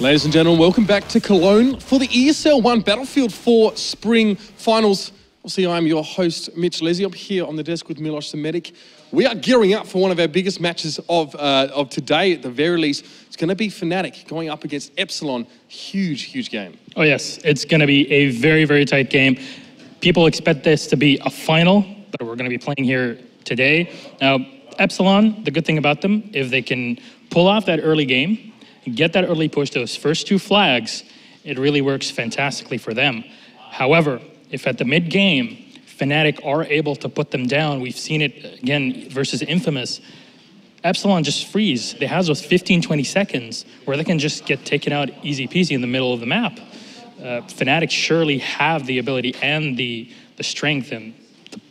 Ladies and gentlemen, welcome back to Cologne for the ESL One Battlefield 4 Spring Finals. Obviously, I'm your host, Mitch Leslie. I'm here on the desk with Milos the Medic. We are gearing up for one of our biggest matches of today, at the very least. It's going to be Fnatic going up against Epsilon. Huge, huge game. Oh yes, it's going to be a very, very tight game. People expect this to be a final, but we're going to be playing here today. Now, Epsilon, the good thing about them, if they can pull off that early game, get that early push, those first two flags, it really works fantastically for them. However, if at the mid-game, Fnatic are able to put them down, we've seen it again versus Infamous, Epsilon just freeze. They have those 15, 20 seconds where they can just get taken out easy peasy in the middle of the map. Fnatic surely have the ability and the strength and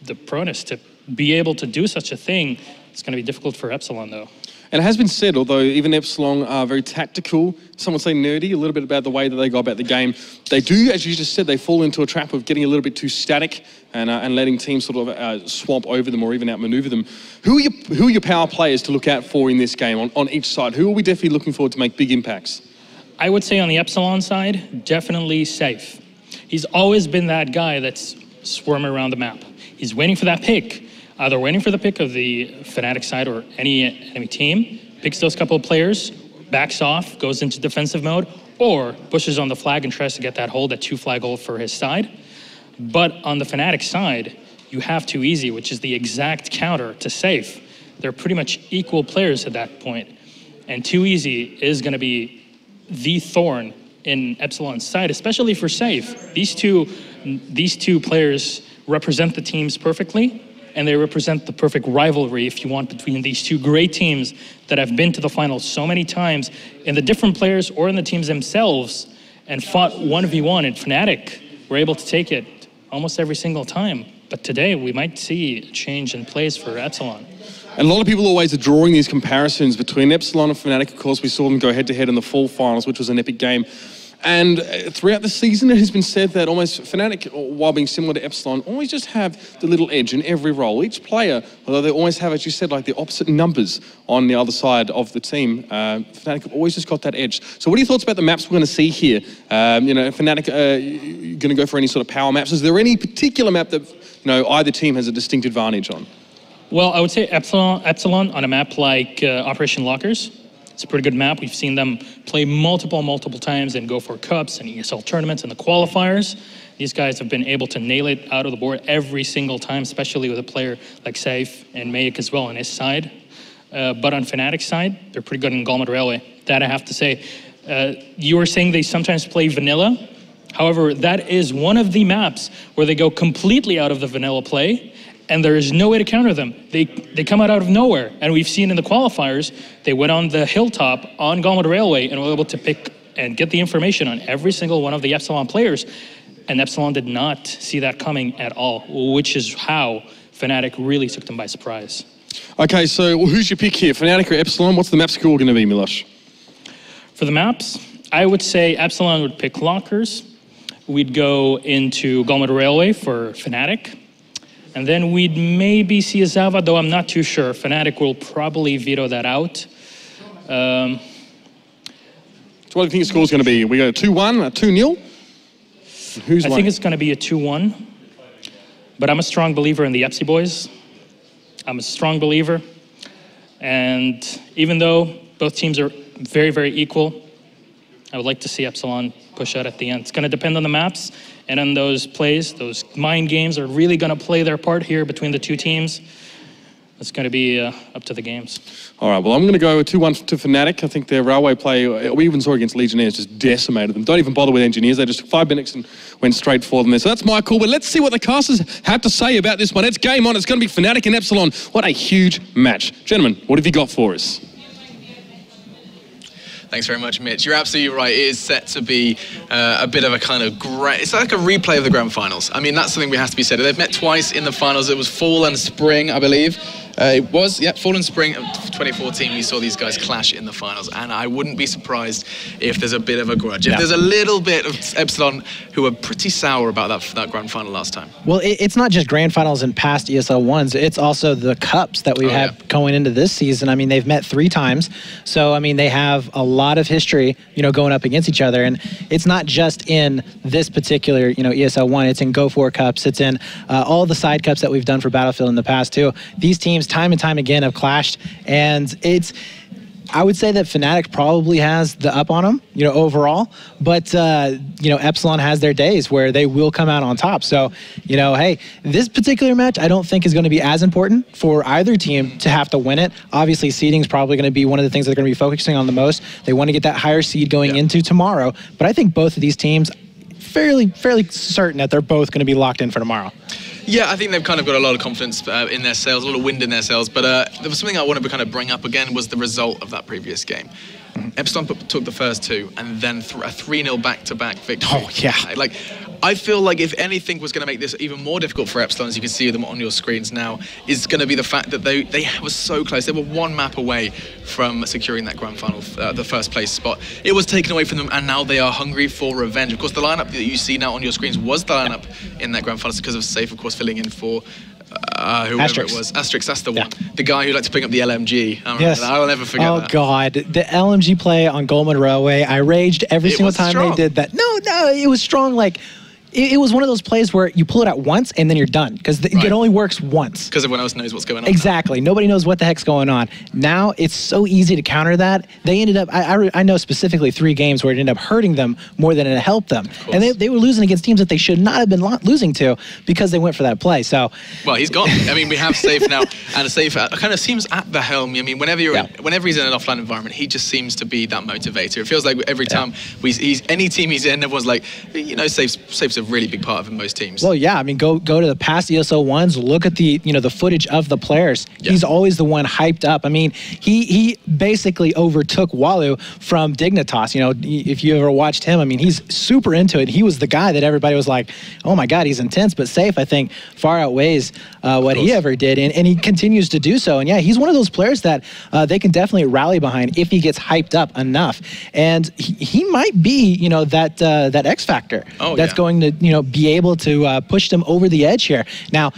the proneness to be able to do such a thing. It's going to be difficult for Epsilon though. And it has been said, although even Epsilon are very tactical, some would say nerdy, a little bit about the way that they go about the game. They do, as you just said, they fall into a trap of getting a little bit too static and letting teams sort of swamp over them or even outmaneuver them. Who are your power players to look out for in this game on each side? Who are we definitely looking forward to make big impacts? I would say on the Epsilon side, definitely Safe. He's always been that guy that's swarming around the map. He's waiting for that pick. Either waiting for the pick of the Fnatic side or any enemy team, picks those couple of players, backs off, goes into defensive mode, or pushes on the flag and tries to get that hold, that two flag hold for his side. But on the Fnatic side, you have Too Easy, which is the exact counter to Safe. They're pretty much equal players at that point. And Too Easy is going to be the thorn in Epsilon's side, especially for Safe. These two players represent the teams perfectly, and they represent the perfect rivalry, if you want, between these two great teams that have been to the finals so many times in the different players or in the teams themselves and fought 1v1, and Fnatic were able to take it almost every single time. But today, we might see a change in plays for Epsilon. And a lot of people always are drawing these comparisons between Epsilon and Fnatic. Of course, we saw them go head-to-head in the fall finals, which was an epic game. And throughout the season, it has been said that almost Fnatic, while being similar to Epsilon, always just have the little edge in every role. Each player, although they always have, as you said, like the opposite numbers on the other side of the team, Fnatic have always just got that edge. So what are your thoughts about the maps we're going to see here? You know, Fnatic going to go for any sort of power maps? Is there any particular map that, you know, either team has a distinct advantage on? Well, I would say Epsilon on a map like Operation Lockers. It's a pretty good map. We've seen them play multiple times and go for cups and ESL tournaments and the qualifiers. These guys have been able to nail it out of the board every single time, especially with a player like Safe and Mayek as well on his side. But on Fnatic's side, they're pretty good in Galmad Railway. That I have to say. You were saying they sometimes play vanilla. However, that is one of the maps where they go completely out of the vanilla play, and there is no way to counter them. They come out of nowhere. And we've seen in the qualifiers, they went on the hilltop on Galmad Railway and were able to pick and get the information on every single one of the Epsilon players. And Epsilon did not see that coming at all, which is how Fnatic really took them by surprise. Okay, so who's your pick here? Fnatic or Epsilon? What's the map score going to be, Milos? For the maps, I would say Epsilon would pick Lockers. We'd go into Galmad Railway for Fnatic. And then we'd maybe see a Zava, though I'm not too sure. Fnatic will probably veto that out. So what do you think the score's going to be? We go 2-1, 2-0? I think it's going to be a 2-1. But I'm a strong believer in the Epsi boys. I'm a strong believer. And even though both teams are very, very equal, I would like to see Epsilon push out at the end. It's going to depend on the maps and on those plays. Those mind games are really going to play their part here between the two teams. It's going to be up to the games. All right, well, I'm going to go 2-1 to Fnatic. I think their railway play, we even saw against Legionnaires, just decimated them. Don't even bother with Engineers. They just took 5 minutes and went straight for them there. So that's my call, but let's see what the casters have to say about this one. It's game on. It's going to be Fnatic and Epsilon. What a huge match. Gentlemen, what have you got for us? Thanks very much, Mitch. You're absolutely right. It is set to be a bit of a kind of it's like a replay of the grand finals. I mean, that's something we have to be said. They've met twice in the finals. It was fall and spring, I believe. It was, yeah, Fall and Spring of 2014, we saw these guys clash in the finals, and I wouldn't be surprised if there's a bit of a grudge. If there's a little bit of Epsilon who were pretty sour about that grand final last time. Well, it's not just grand finals and past ESL Ones, it's also the cups that we've had going into this season. I mean, they've met 3 times, so I mean, they have a lot of history, you know, going up against each other, and it's not just in this particular, you know, ESL One, it's in Go4 Cups, it's in all the side cups that we've done for Battlefield in the past too. These teams time and time again have clashed, and I would say that Fnatic probably has the up on them, you know, overall, but you know, Epsilon has their days where they will come out on top. So, you know, hey, this particular match I don't think is going to be as important for either team to have to win it. Obviously, seeding is probably going to be one of the things they're going to be focusing on the most. They want to get that higher seed going into tomorrow, but I think both of these teams fairly certain that they're both going to be locked in for tomorrow. Yeah, I think they've kind of got a lot of confidence in their sails, a lot of wind in their sails, but there was something I wanted to kind of bring up again was the result of that previous game. Epsilon took the first 2 and then a 3-0 back-to-back victory. Oh, yeah. Like, I feel like if anything was going to make this even more difficult for Epsilon, as you can see them on your screens now, is going to be the fact that they were so close. They were 1 map away from securing that grand final, the first place spot. It was taken away from them, and now they are hungry for revenge. Of course, the lineup that you see now on your screens was the lineup in that grand final because of Safe, of course, filling in for whoever Asterix. it was. Asterix, that's the one. The guy who liked to pick up the LMG. Yes. I will never forget that. Oh, God. The LMG play on Goldman Railway, I raged every single time they did that. No, it was strong. Like, it was one of those plays where you pull it out once and then you're done because it only works once. Because everyone else knows what's going on. Exactly. Nobody knows what the heck's going on. Now it's so easy to counter that. They ended up, I know specifically 3 games where it ended up hurting them more than it helped them. And they were losing against teams that they should not have been losing to because they went for that play. So, well, he's gone. I mean, we have Safe now, and Safe kind of seems at the helm. I mean, whenever he's in an offline environment, he just seems to be that motivator. It feels like every time any team he's in, everyone's like, you know, Safe's a really big part of most teams. Well, yeah, I mean, go to the past ESL Ones, look at the the footage of the players. Yeah. He's always the one hyped up. I mean, he basically overtook Walu from Dignitas. You know, if you ever watched him, I mean, he's super into it. He was the guy that everybody was like, oh my God, he's intense. But Safe, I think, far outweighs what he ever did, and he continues to do so. And yeah, he's one of those players that they can definitely rally behind if he gets hyped up enough. And he might be, you know, that X factor that's going to, you know, be able to push them over the edge here. Now,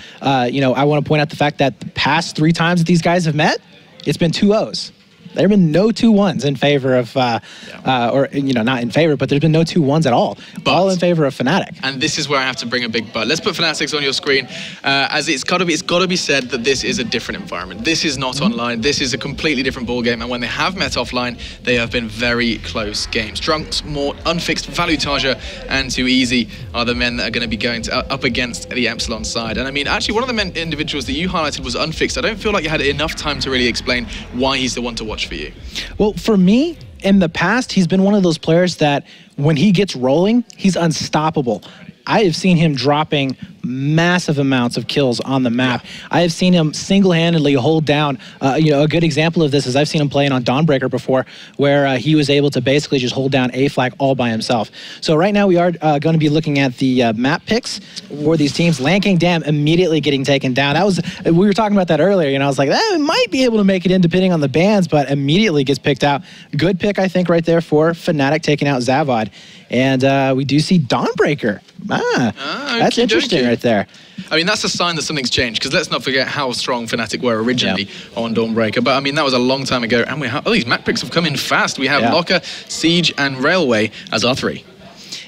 you know, I want to point out the fact that the past 3 times that these guys have met, it's been 2-0s. There have been no 2-1s in favor of, or, you know, not in favor, but there's been no 2-1s at all. All in favor of Fnatic. And this is where I have to bring a big but. Let's put Fnatic's on your screen. As it's got to be said that this is a different environment. This is not online. This is a completely different ball game. And when they have met offline, they have been very close games. Drunks, Mort, Unfixed, Valutaja, and Too Easy are the men that are going to be going up against the Epsilon side. And I mean, actually, one of the individuals that you highlighted was Unfixed. I don't feel like you had enough time to really explain why he's the one to watch for you. Well, for me, in the past, he's been one of those players that when he gets rolling, he's unstoppable. I have seen him dropping massive amounts of kills on the map. I have seen him single-handedly hold down. You know, a good example of this is I've seen him playing on Dawnbreaker before, where he was able to basically just hold down A flag all by himself. So right now we are going to be looking at the map picks for these teams. Lanking Dam immediately getting taken down. That was, we were talking about that earlier, and I was like, it might be able to make it in depending on the bans, but immediately gets picked out. Good pick, I think, right there for Fnatic taking out Zavod. And we do see Dawnbreaker. That's interesting right there. I mean, that's a sign that something's changed, because let's not forget how strong Fnatic were originally on Dawnbreaker. But I mean, that was a long time ago, and we have these map picks have come in fast. We have Locker, Siege, and Railway as our 3.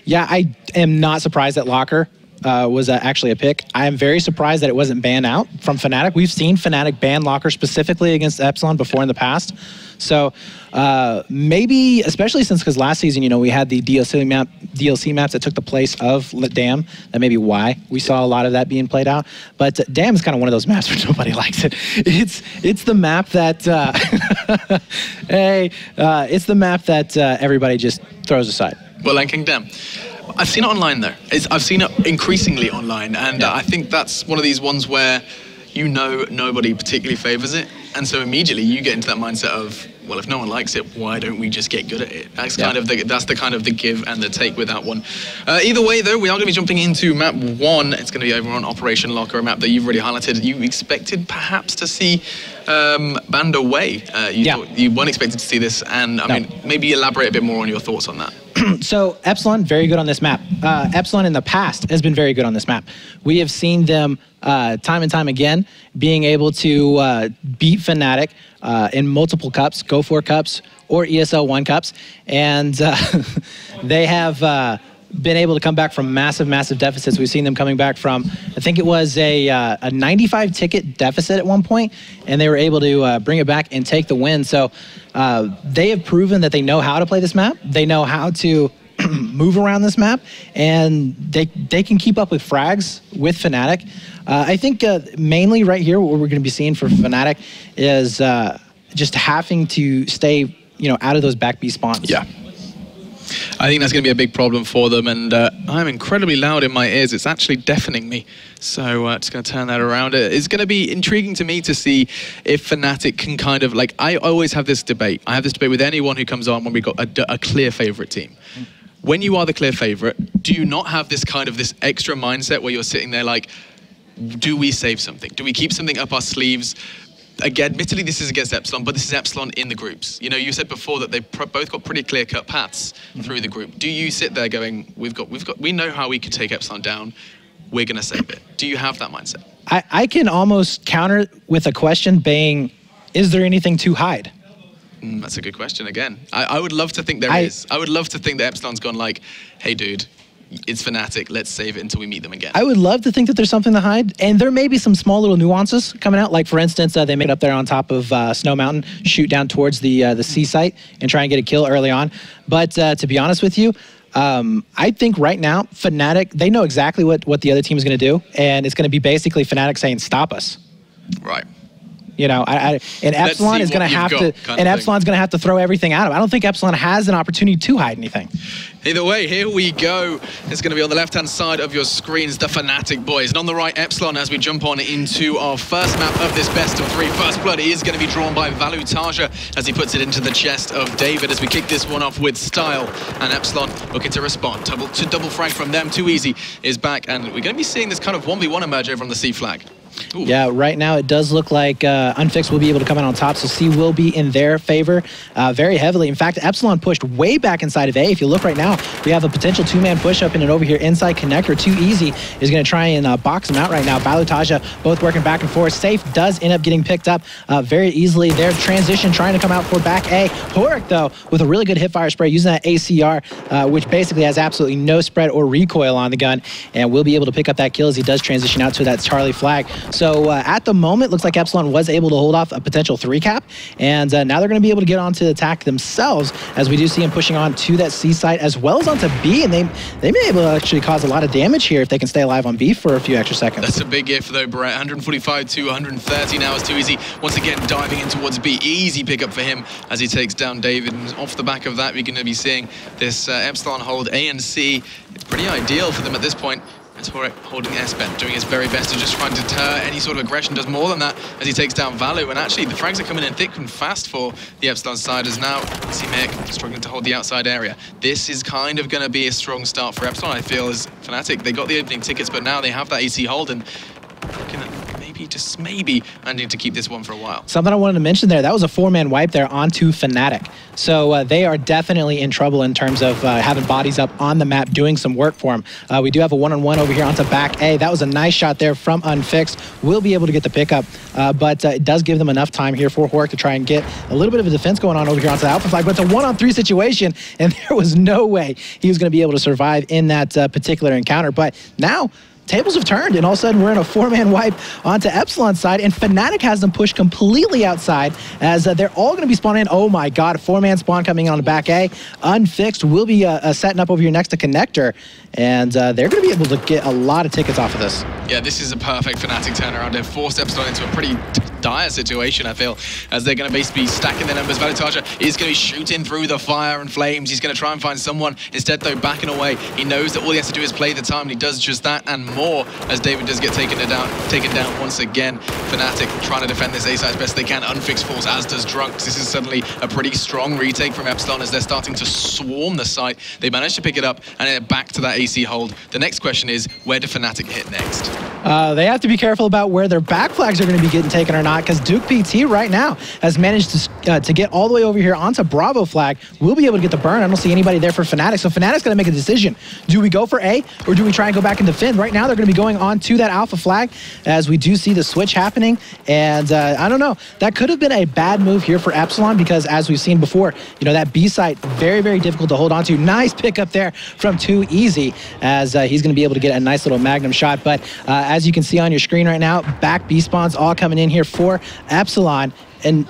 Yeah, I am not surprised that Locker was actually a pick. I am very surprised that it wasn't banned out from Fnatic. We've seen Fnatic ban Locker specifically against Epsilon before in the past. So maybe, especially since, because last season, you know, we had the DLC maps that took the place of Dam. That may be why we saw a lot of that being played out. But Dam is kind of one of those maps where nobody likes it. It's the map that it's the map that everybody just throws aside. Well, Lanking Dam. I've seen it online though. I've seen it increasingly online, and I think that's one of these ones where, you know, nobody particularly favors it, and so immediately you get into that mindset of, well, if no one likes it, why don't we just get good at it? That's kind of the give and the take with that one. Either way, though, we are going to be jumping into map 1. It's going to be over on Operation Locker, a map that you've really highlighted. You expected perhaps to see banned away. You weren't expected to see this, and I mean, maybe elaborate a bit more on your thoughts on that. So Epsilon, very good on this map. Epsilon in the past has been very good on this map. We have seen them time and time again being able to beat Fnatic in multiple cups, Go4 cups or ESL One cups, and they have been able to come back from massive deficits. We've seen them coming back from, I think it was a 95 ticket deficit at one point, and they were able to bring it back and take the win. So they have proven that they know how to play this map. They know how to move around this map, and they can keep up with frags with Fnatic. I think mainly right here, what we're going to be seeing for Fnatic is just having to stay, out of those back B spawns. Yeah. I think that's going to be a big problem for them, and I'm incredibly loud in my ears. It's actually deafening me, so just going to turn that around. It's going to be intriguing to me to see if Fnatic can kind of, like, I always have this debate. I have this debate with anyone who comes on when we've got a clear favorite team. When you are the clear favorite, do you not have this kind of this extra mindset where you're sitting there like, do we save something? Do we keep something up our sleeves? Again, admittedly, this is against Epsilon, but this is Epsilon in the groups. You said before that they've both got pretty clear-cut paths through the group. Do you sit there going, we know how we could take Epsilon down, we're going to save it? Do you have that mindset? I can almost counter with a question being, is there anything to hide? That's a good question again. I would love to think there is. I would love to think that Epsilon's gone like, hey, dude, it's Fnatic, let's save it until we meet them again. I would love to think that there's something to hide, and there may be some small little nuances coming out. Like, for instance, they made it up there on top of Snow Mountain, shoot down towards the C site, and try and get a kill early on. But to be honest with you, I think right now, Fnatic, they know exactly what the other team is going to do, and it's going to be basically Fnatic saying, stop us. Right. And Epsilon is going to have to, and Epsilon's going to have to throw everything at him. I don't think Epsilon has an opportunity to hide anything. Either way, here we go. It's going to be on the left-hand side of your screens, the Fnatic boys. And on the right, Epsilon, as we jump on into our first map of this best of 3. First blood is going to be drawn by Valutaja as he puts it into the chest of David as we kick this one off with style. And Epsilon looking to respond. Double frag from them. Too Easy is back. And we're going to be seeing this kind of 1v1 emerge over on the C flag. Ooh. Yeah, right now it does look like Unfixed will be able to come out on top, so C will be in their favor very heavily. In fact, Epsilon pushed way back inside of A. If you look right now, we have a potential 2-man push up in and over here inside connector. Too Easy is going to try and box him out right now. Valutaja both working back and forth. Safe does end up getting picked up very easily. Their transition trying to come out for back A. Horik, though, with a really good hipfire spray using that ACR, which basically has absolutely no spread or recoil on the gun, and will be able to pick up that kill as he does transition out to that Charlie flag. So at the moment, looks like Epsilon was able to hold off a potential 3-cap, and now they're going to be able to get on to attack themselves, as we do see him pushing on to that C site as well as onto B, and they may be able to actually cause a lot of damage here if they can stay alive on B for a few extra seconds. That's a big if though, Brett. 145 to 130 now is Too Easy. Once again, diving in towards B. Easy pickup for him as he takes down David, and off the back of that, we're going to be seeing this Epsilon hold A and C. It's pretty ideal for them at this point. Horik holding S-Ben, doing his very best to just try and deter any sort of aggression, does more than that as he takes down Valu, and actually the frags are coming in thick and fast for the Epsilon side as now Mick struggling to hold the outside area. This is kind of going to be a strong start for Epsilon, I feel, as Fnatic, they got the opening tickets, but now they have that AC hold, and maybe managing to keep this one for a while. Something I wanted to mention there, that was a 4-man wipe there onto Fnatic. So they are definitely in trouble in terms of having bodies up on the map doing some work for them. We do have a 1-on-1 over here onto back A. That was a nice shot there from Unfixed. We'll be able to get the pickup, but it does give them enough time here for Horik to try and get a little bit of a defense going on over here onto the Alpha flag, but it's a 1-on-3 situation, and there was no way he was going to be able to survive in that particular encounter. But now, tables have turned, and all of a sudden we're in a 4-man wipe onto Epsilon's side, and Fnatic has them pushed completely outside as they're all going to be spawning in. Oh my god, a 4-man spawn coming in on the back A. Unfixed will be setting up over here next to Connector, and they're going to be able to get a lot of tickets off of this. Yeah, this is a perfect Fnatic turnaround. They've forced Epsilon into a pretty dire situation, I feel, as they're going to basically be stacking their numbers. Valutaja is going to be shooting through the fire and flames. He's going to try and find someone. Instead, though, backing away. He knows that all he has to do is play the time, and he does just that and more, as David does get taken down once again. Fnatic trying to defend this A side as best they can. Unfixed falls, as does Drunks. This is suddenly a pretty strong retake from Epsilon as they're starting to swarm the site. They managed to pick it up, and they're back to that AC hold. The next question is, where do Fnatic hit next? They have to be careful about where their back flags are going to be getting taken or not, because Duke PT right now has managed to get all the way over here onto Bravo flag. We'll be able to get the burn. I don't see anybody there for Fnatic, so Fnatic's going to make a decision. Do we go for A, or do we try and go back and defend? Right now, they're going to be going on to that alpha flag, as we do see the switch happening, and I don't know. That could have been a bad move here for Epsilon, because as we've seen before, you know, that B site, very, very difficult to hold on to. Nice pick up there from Too Easy, as he's going to be able to get a nice little magnum shot, but as you can see on your screen right now, back B spawns all coming in here for Epsilon. And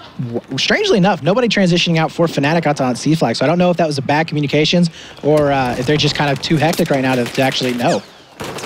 strangely enough, nobody transitioning out for Fnatic out on C flag. So I don't know if that was a bad communications or if they're just kind of too hectic right now to actually know.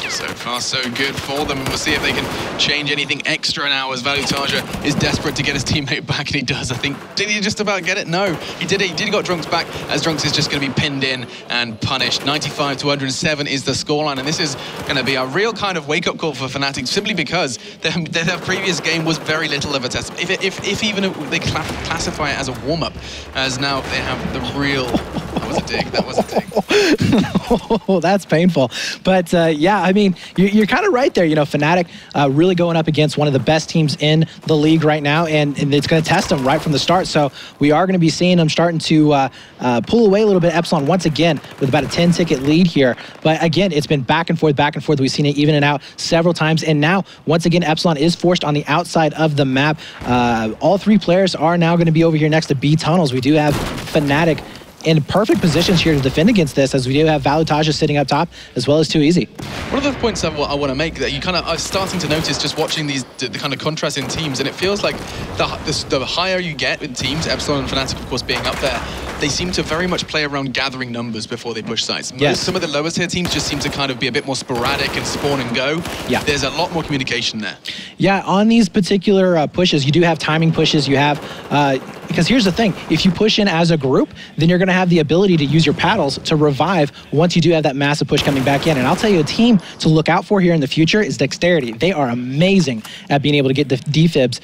So far, so good for them, and we'll see if they can change anything extra now, as Valutaja is desperate to get his teammate back, and he does. I think, did he just about get it? No, he did it. He did got Drunks back, as Drunks is just going to be pinned in and punished. 95 to 107 is the scoreline, and this is going to be a real kind of wake-up call for Fnatic, simply because their previous game was very little of a test. If even they classify it as a warm-up, as now they have the real... That was a dig. That was a dig. Oh, that's painful. But yeah, I mean, you're kind of right there. You know, Fnatic really going up against one of the best teams in the league right now, and it's going to test them right from the start. So we are going to be seeing them starting to pull away a little bit. Epsilon once again with about a 10-ticket lead here. But again, it's been back and forth, back and forth. We've seen it even and out several times. And now, once again, Epsilon is forced on the outside of the map. All three players are now going to be over here next to B tunnels. We do have Fnatic in perfect positions here to defend against this, as we do have Valutaja sitting up top, as well as Too Easy. One of the points I want to make that you kind of are starting to notice just watching the kind of contrast in teams, and it feels like the higher you get with teams, Epsilon and Fnatic of course being up there, they seem to very much play around gathering numbers before they push sites. Yes. Some of the lower tier teams just seem to kind of be a bit more sporadic and spawn and go. Yeah. There's a lot more communication there. Yeah, on these particular pushes, you do have timing pushes. You have, because here's the thing, if you push in as a group, then you're going to have the ability to use your paddles to revive once you do have that massive push coming back in. And I'll tell you, a team to look out for here in the future is Dexterity. They are amazing at being able to get the defibs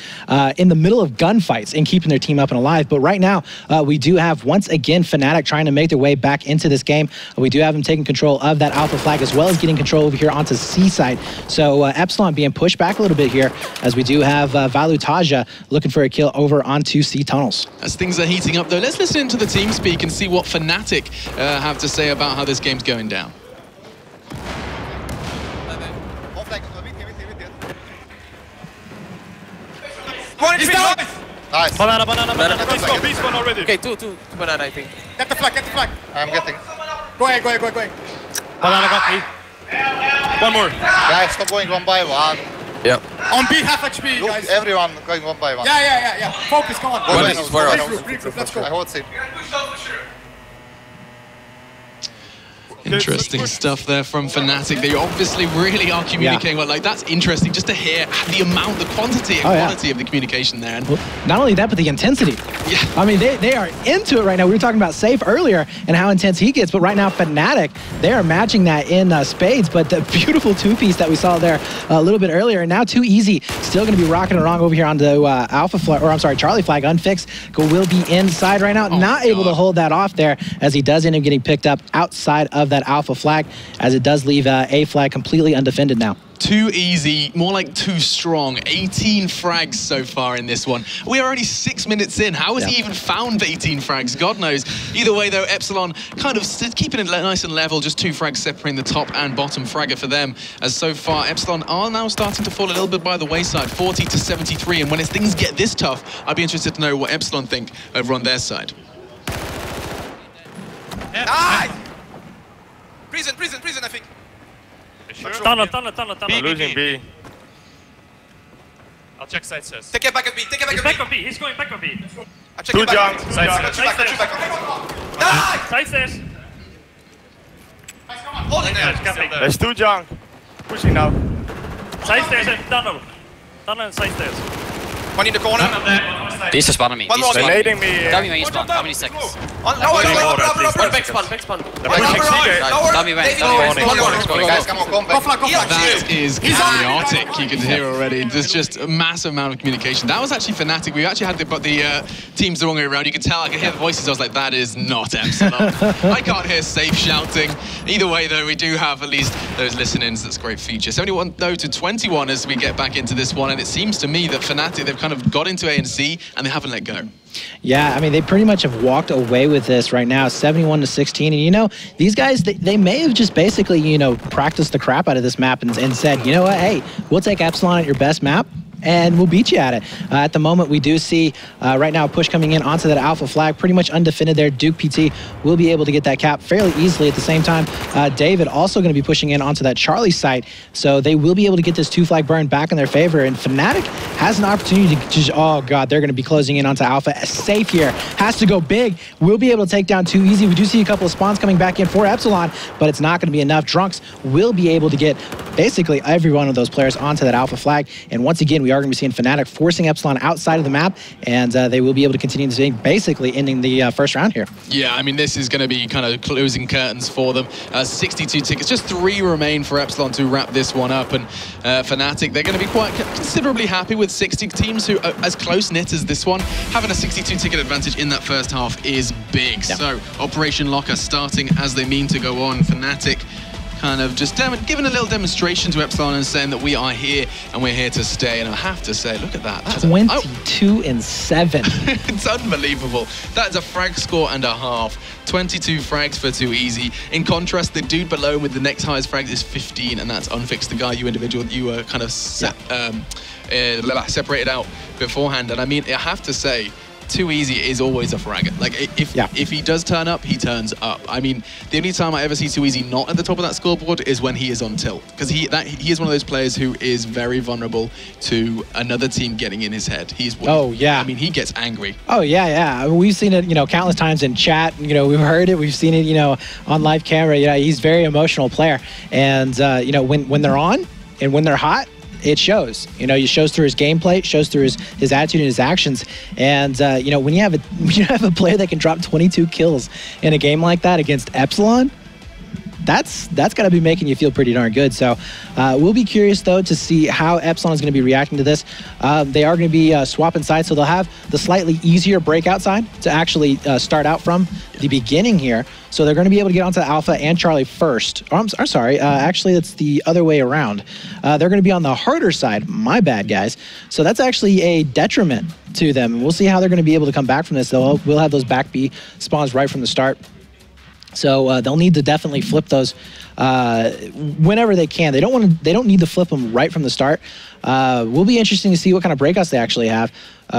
in the middle of gunfights and keeping their team up and alive. But right now, we do have, once again, Fnatic trying to make their way back into this game. We do have them taking control of that alpha flag, as well as getting control over here onto C side. So Epsilon being pushed back a little bit here, as we do have Valutaja looking for a kill over onto C tunnels. As things are heating up though, let's listen to the team speak and see what Fnatic have to say about how this game's going down. Nice. Banana. Beast one already. Okay, two banana, I think. Get the flag. I'm getting. Go ahead. Banana got me. One more. Guys, stop going one by one. Yep. On B, half HP, Look, guys. everyone going one by one. Yeah. Focus, come on. Regroup, Let's go. I hold it. Interesting stuff there from Fnatic. They obviously really are communicating well. Like, that's interesting just to hear the amount, the quantity and quality of the communication there. And well, not only that, but the intensity. Yeah. I mean, they are into it right now. We were talking about Safe earlier and how intense he gets, but right now Fnatic, they are matching that in spades. But the beautiful two-piece that we saw there a little bit earlier, and now Too Easy still going to be rocking it along over here onto Alpha flag, or I'm sorry, Charlie flag, unfixed. Will be inside right now, not able to hold that off there, as he does end up getting picked up outside of that Alpha flag, as it does leave A flag completely undefended now. Too easy, more like too strong. 18 frags so far in this one. We are only 6 minutes in. How has he even found 18 frags? God knows. Either way, though, Epsilon kind of keeping it nice and level, just 2 frags separating the top and bottom fragger for them. As so far, Epsilon are now starting to fall a little bit by the wayside, 40 to 73. And when things get this tough, I'd be interested to know what Epsilon think over on their side. Nice! Prison, I think. Tunnel. Losing B. I'll check side says. Take it back at B. He's back on B. He's going back on B. I'm checking back. Side stairs. Hold it there. There's 2 junk. Pushing now. Side stairs and tunnel. Tunnel and side stairs. One in the corner. Beast is spawning me. One more. Beast They're is nading me. Tell me when you spawn. How many seconds? One back spawn. They're pushing secret. Tell me when. Tell me when. Guys, come on, come back. That is chaotic, you can hear already. There's just a massive amount of communication. That was actually Fnatic. We actually had the teams the wrong way around. You can tell, I could hear the voices. I was like, that is not Epsilon. I can't hear safe shouting. Either way, though, we do have at least those listen-ins. That's a great feature. 71, though, to 21 as we get back into this one. And it seems to me that Fnatic, they've kind of got into A and C, and they haven't let go. Yeah, I mean, they pretty much have walked away with this right now, 71 to 16. And, you know, these guys, they may have just basically, you know, practiced the crap out of this map and said, you know what, hey, we'll take Epsilon at your best map, and we'll beat you at it. At the moment, we do see right now a push coming in onto that alpha flag, pretty much undefended there. Duke PT will be able to get that cap fairly easily. At the same time, David also going to be pushing in onto that Charlie site, so they will be able to get this 2-flag burn back in their favor. And Fnatic has an opportunity to just, oh god, they're going to be closing in onto alpha. Safe here, has to go big. We'll be able to take down 2 easy. We do see a couple of spawns coming back in for Epsilon, but it's not going to be enough. Drunks will be able to get basically every one of those players onto that alpha flag. And once again, we are going to be seeing Fnatic forcing Epsilon outside of the map, and they will be able to continue to see, basically ending the first round here. Yeah, I mean, this is going to be kind of closing curtains for them. 62 tickets, just 3 remain for Epsilon to wrap this one up. And Fnatic, they're going to be quite considerably happy with 60 teams who are as close-knit as this one. Having a 62 ticket advantage in that first half is big. Yeah. So, Operation Locker starting as they mean to go on. Fnatic kind of just giving a little demonstration to Epsilon and saying that we are here and we're here to stay. And I have to say, look at that. That's 22 and 7. It's unbelievable. That's a frag score and a half. 22 frags for 2 easy. In contrast, the dude below with the next highest frags is 15, and that's Unfixed, the guy you were kind of separated out beforehand. And I mean, I have to say, 2 easy is always a fragger. Like, if he does turn up, he turns up. I mean, the only time I ever see 2 easy not at the top of that scoreboard is when he is on tilt. Because he is one of those players who is very vulnerable to another team getting in his head. Oh, yeah. I mean, he gets angry. Oh, yeah. We've seen it, you know, countless times in chat. You know, we've heard it. We've seen it, you know, on live camera. You know, he's a very emotional player. And, you know, when they're on and when they're hot, it shows. You know, it shows through his gameplay, it shows through his attitude and his actions. And you know, when you have a player that can drop 22 kills in a game like that against Epsilon, that's got to be making you feel pretty darn good. So we'll be curious, though, to see how Epsilon is going to be reacting to this. They are going to be swapping sides, so they'll have the slightly easier breakout side to actually start out from the beginning here. So they're going to be able to get onto Alpha and Charlie first. Oh, I'm sorry. Actually, that's the other way around. They're going to be on the harder side. My bad, guys. So that's actually a detriment to them. We'll see how they're going to be able to come back from this. We'll have those back B spawns right from the start. So they'll need to definitely flip those whenever they can. They don't need to flip them right from the start. Will be interesting to see what kind of breakouts they actually have.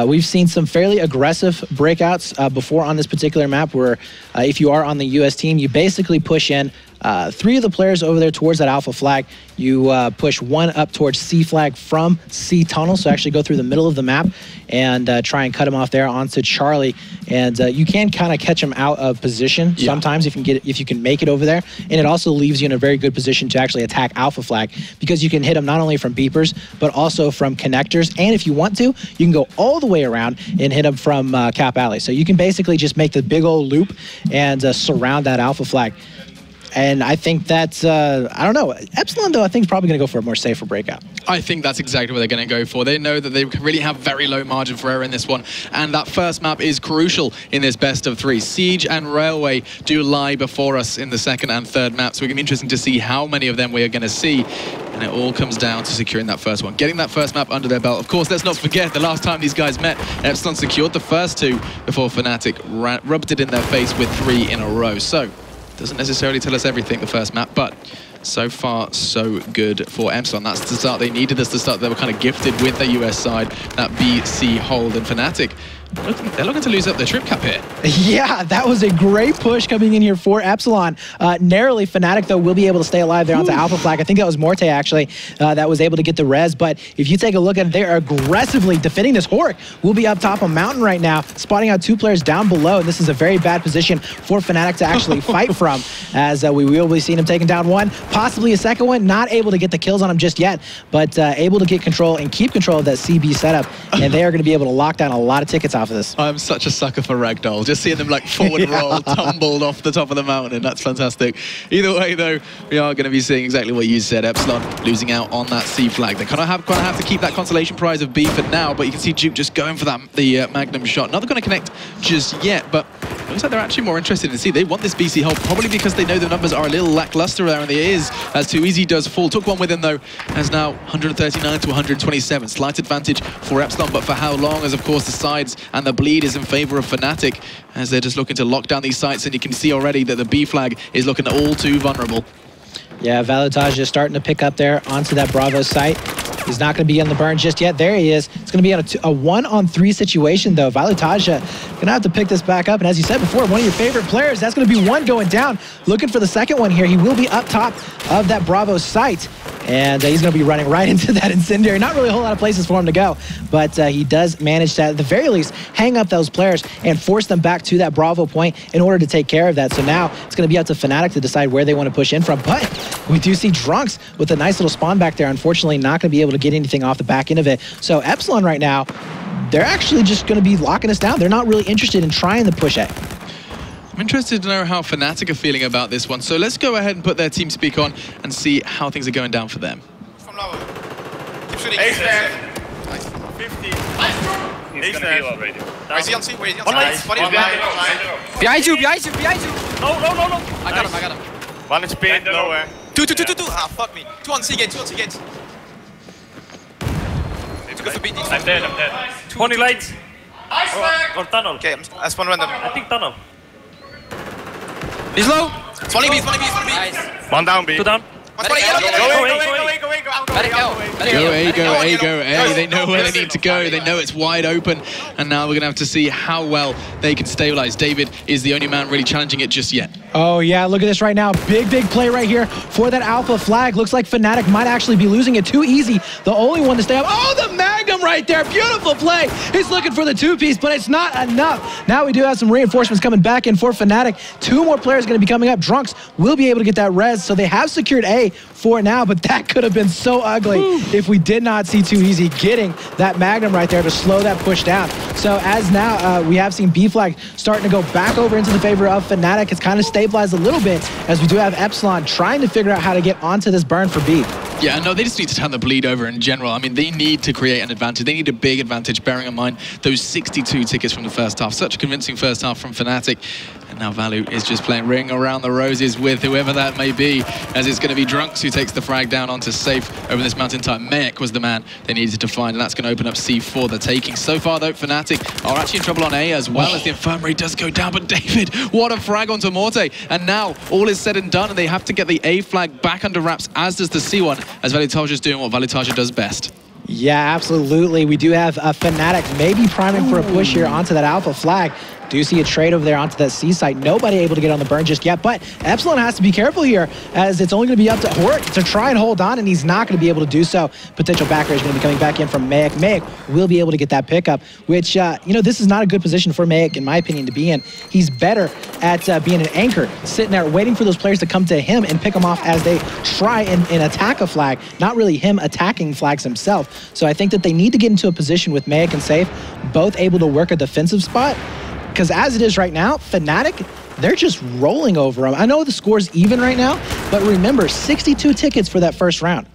We've seen some fairly aggressive breakouts before on this particular map, where if you are on the US team, you basically push in 3 of the players over there towards that alpha flag. You push 1 up towards C flag from C tunnel, so actually go through the middle of the map and try and cut him off there onto Charlie. And you can kind of catch him out of position sometimes if you can make it over there. And it also leaves you in a very good position to actually attack alpha flag, because you can hit him not only from beepers but also from connectors. And if you want to, you can go all the way around and hit him from Cap Alley. So you can basically just make the big old loop and surround that alpha flag. And I think that's, I don't know. Epsilon, though, I think is probably going to go for a more safer breakout. I think that's exactly what they're going to go for. They know that they really have very low margin for error in this one. And that first map is crucial in this best of 3. Siege and Railway do lie before us in the second and third map. So it's going to be interesting to see how many of them we are going to see. And it all comes down to securing that first one. Getting that first map under their belt. Of course, let's not forget the last time these guys met, Epsilon secured the first 2 before Fnatic rubbed it in their face with 3 in a row. So doesn't necessarily tell us everything, the first map, but so far so good for Epsilon. That's the start they needed. That's the start they were kind of gifted with the US side, that BC hold. And Fnatic, They're looking to lose up their trip cap here. Yeah, that was a great push coming in here for Epsilon. Narrowly, Fnatic, though, will be able to stay alive there onto Alpha Flag. I think that was Morte, actually, that was able to get the res. But if you take a look at it, they are aggressively defending this. Hork will be up top on Mountain right now, spotting out 2 players down below. And this is a very bad position for Fnatic to actually fight from, as we will be seeing him taking down 1, possibly a second one. Not able to get the kills on him just yet, but able to get control and keep control of that CB setup. And they are going to be able to lock down a lot of tickets off of this. I'm such a sucker for ragdoll. Just seeing them like forward roll, tumbled off the top of the mountain. That's fantastic. Either way, though, we are going to be seeing exactly what you said. Epsilon losing out on that C flag. They kind of have to keep that consolation prize of B for now, but you can see Duke just going for that Magnum shot. Not going to connect just yet, but looks like they're actually more interested in C. They want this BC hold, probably because they know the numbers are a little lackluster there, and it is, as Too Easy does fall. Took one with him, though, as now 139 to 127. Slight advantage for Epsilon, but for how long? As, of course, the sides and the bleed is in favor of Fnatic, as they're just looking to lock down these sites, and you can see already that the B flag is looking all too vulnerable. Yeah, Valutage is starting to pick up there onto that Bravo site. He's not going to be on the burn just yet. There he is. It's going to be on a 1-on-3 situation, though. Valutage going to have to pick this back up. And as you said before, one of your favorite players, that's going to be one going down. Looking for the second one here. He will be up top of that Bravo site. And he's going to be running right into that incendiary. Not really a whole lot of places for him to go, but he does manage to, at the very least, hang up those players and force them back to that Bravo point in order to take care of that. So now it's going to be up to Fnatic to decide where they want to push in from. But we do see Drunks with a nice little spawn back there. Unfortunately, not going to be able to get anything off the back end of it. So Epsilon right now, they're actually just going to be locking us down. They're not really interested in trying the push A. I'm interested to know how Fnatic are feeling about this one. So let's go ahead and put their team speak on and see how things are going down for them. From lower. Keep shooting. Ace there. Nice. 50. He's gonna heal already. Where is he on C? Where is he on C? Nice. What is Behind you, behind you, behind you. No. I got him, I got him. One is pinned nowhere. Two. Ah, fuck me. 2 on C gates, 2 on C gates. Go for BT. I'm dead. Pony lights. Or tunnel. Okay, I spawn random. I think tunnel. He's low. Spawning B. Nice. One down, B. 2 down. One spawning yellow. Let it go. Go A. They know where they need to go. They know it's wide open. And now we're going to have to see how well they can stabilize. David is the only man really challenging it just yet. Oh, yeah, look at this right now. Big play right here for that Alpha flag. Looks like Fnatic might actually be losing it. Too Easy, the only one to stay up. Oh, the Magnum right there. Beautiful play. He's looking for the 2-piece, but it's not enough. Now we do have some reinforcements coming back in for Fnatic. 2 more players going to be coming up. Drunks will be able to get that res, so they have secured A for now, but that could have been so ugly if we did not see Too Easy getting that Magnum right there to slow that push down. So as now we have seen B flag starting to go back over into the favor of Fnatic. It's kind of stabilized a little bit as we do have Epsilon trying to figure out how to get onto this burn for B. Yeah, no, they just need to turn the bleed over in general. I mean, they need to create an advantage. They need a big advantage, bearing in mind those 62 tickets from the first half. Such a convincing first half from Fnatic. And now Valu is just playing Ring Around the Roses with whoever that may be, as it's going to be Drunks who takes the frag down onto Safe over this mountain type. Mayek was the man they needed to find, and that's going to open up C4. The taking. So far, though, Fnatic are actually in trouble on A as well, as the Infirmary does go down. But David, what a frag onto Morte. And now all is said and done, and they have to get the A flag back under wraps, as does the C one, as Valutage is doing what Valutage does best. Yeah, absolutely. We do have Fnatic maybe priming for a push here onto that Alpha flag. Do see a trade over there onto that C site. Nobody able to get on the burn just yet, but Epsilon has to be careful here, as it's only going to be up to Hork to try and hold on, and he's not going to be able to do so. Potential backer is going to be coming back in from Mayek. Mayek will be able to get that pickup, which, you know, this is not a good position for Mayek, in my opinion, to be in. He's better at being an anchor, sitting there waiting for those players to come to him and pick them off as they try and attack a flag, not really him attacking flags himself. So I think that they need to get into a position with Mayek and Safe, both able to work a defensive spot, because as it is right now, Fnatic, they're just rolling over them. I know the score's even right now, but remember, 62 tickets for that first round.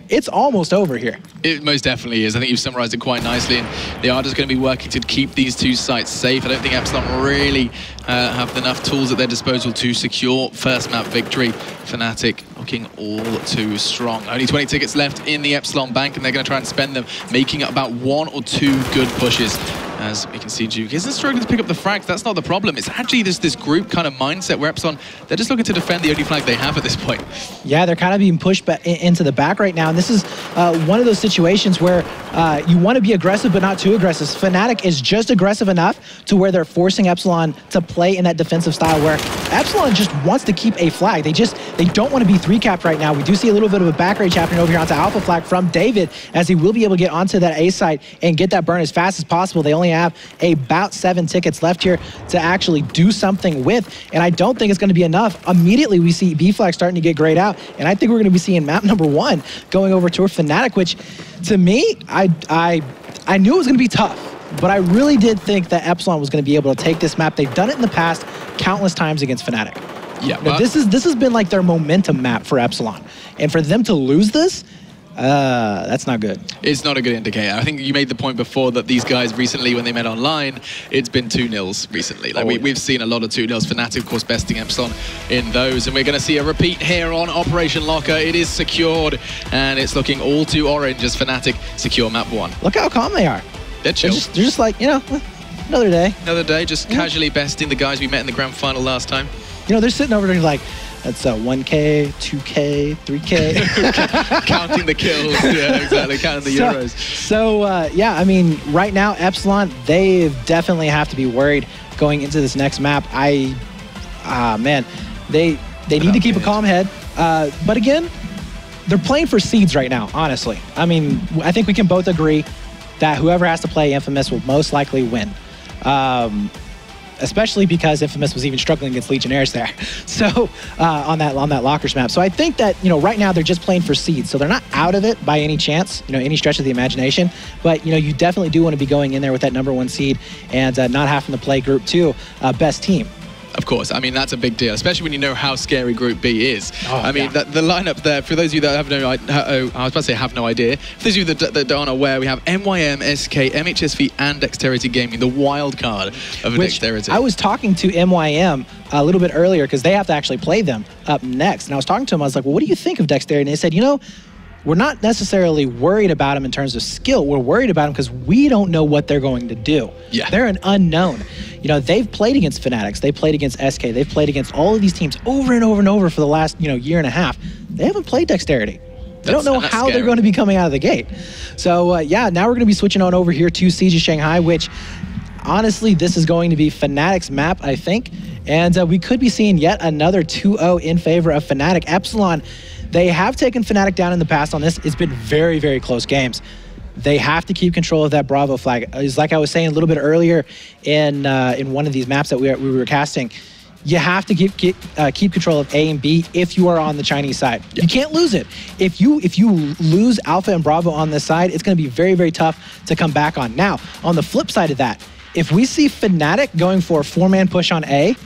It's almost over here. It most definitely is. I think you've summarized it quite nicely, and they are just going to be working to keep these 2 sites safe. I don't think Epsilon really have enough tools at their disposal to secure first map victory. Fnatic looking all too strong. Only 20 tickets left in the Epsilon bank, and they're going to try and spend them, making about 1 or 2 good pushes. As we can see, Duke isn't struggling to pick up the frags. That's not the problem. It's actually this group kind of mindset where Epsilon, they're just looking to defend the only flag they have at this point. Yeah, they're kind of being pushed into the back right now. And this is one of those situations where you want to be aggressive, but not too aggressive. Fnatic is just aggressive enough to where they're forcing Epsilon to play in that defensive style where Epsilon just wants to keep a flag. They don't want to be 3-capped right now. We do see a little bit of a back rage happening over here onto Alpha Flag from David, as he will be able to get onto that A site and get that burn as fast as possible. They only have about 7 tickets left here to actually do something with, and I don't think it's going to be enough. Immediately, we see B flag starting to get grayed out, and I think we're going to be seeing map number 1 going over to Fnatic, which, to me, I knew it was going to be tough, but I really did think that Epsilon was going to be able to take this map. They've done it in the past countless times against Fnatic. Yeah, but this has been like their momentum map for Epsilon, and for them to lose this, that's not good. It's not a good indicator. I think you made the point before that these guys recently, when they met online, it's been 2-0s recently. Like we've seen a lot of 2-0s. Fnatic, of course, besting Epsilon in those. And we're going to see a repeat here on Operation Locker. It is secured, and it's looking all too orange as Fnatic secure map 1. Look how calm they are. They're chill. They're just like, you know, another day. Another day, just casually besting the guys we met in the grand final last time. You know, they're sitting over there like, that's 1K, 2K, 3K. Counting the kills, yeah, exactly, counting the euros. So, yeah, I mean, right now, Epsilon, they definitely have to be worried going into this next map. Man, they need to keep a calm head. But again, they're playing for seeds right now, honestly. I mean, I think we can both agree that whoever has to play Infamous will most likely win. Especially because Infamous was even struggling against Legionnaires there. So on that Lockers map. So I think that, you know, right now they're just playing for seeds. So they're not out of it by any chance, you know, any stretch of the imagination. But, you know, you definitely do want to be going in there with that #1 seed and not having to play Group 2 best team. Of course, I mean, that's a big deal, especially when you know how scary Group B is. Oh, I mean, the lineup there, for those of you that have no idea, I was about to say have no idea. For those of you that aren't aware, we have MYM, SK, MHSV, and Dexterity Gaming, the wild card of a Dexterity. I was talking to MYM a little bit earlier because they have to actually play them up next. And I was talking to them, I was like, well, what do you think of Dexterity? And they said, you know, we're not necessarily worried about them in terms of skill. We're worried about them because we don't know what they're going to do. Yeah. They're an unknown. You know, they've played against Fanatics. They've played against SK. They've played against all of these teams over and over and over for the last, you know, year and a half. They haven't played Dexterity. They don't know how they're going to be coming out of the gate. So, yeah, now we're going to be switching on over here to Siege of Shanghai, which, honestly, this is going to be Fnatic's map, I think. And we could be seeing yet another 2-0 in favor of Fnatic. Epsilon, they have taken Fnatic down in the past on this. It's been very, very close games. They have to keep control of that Bravo flag. It's like I was saying a little bit earlier in one of these maps that we were casting. You have to keep control of A and B if you are on the Chinese side. Yeah. You can't lose it. If you lose Alpha and Bravo on this side, it's going to be very, very tough to come back on. Now, on the flip side of that, if we see Fnatic going for a 4-man push on A,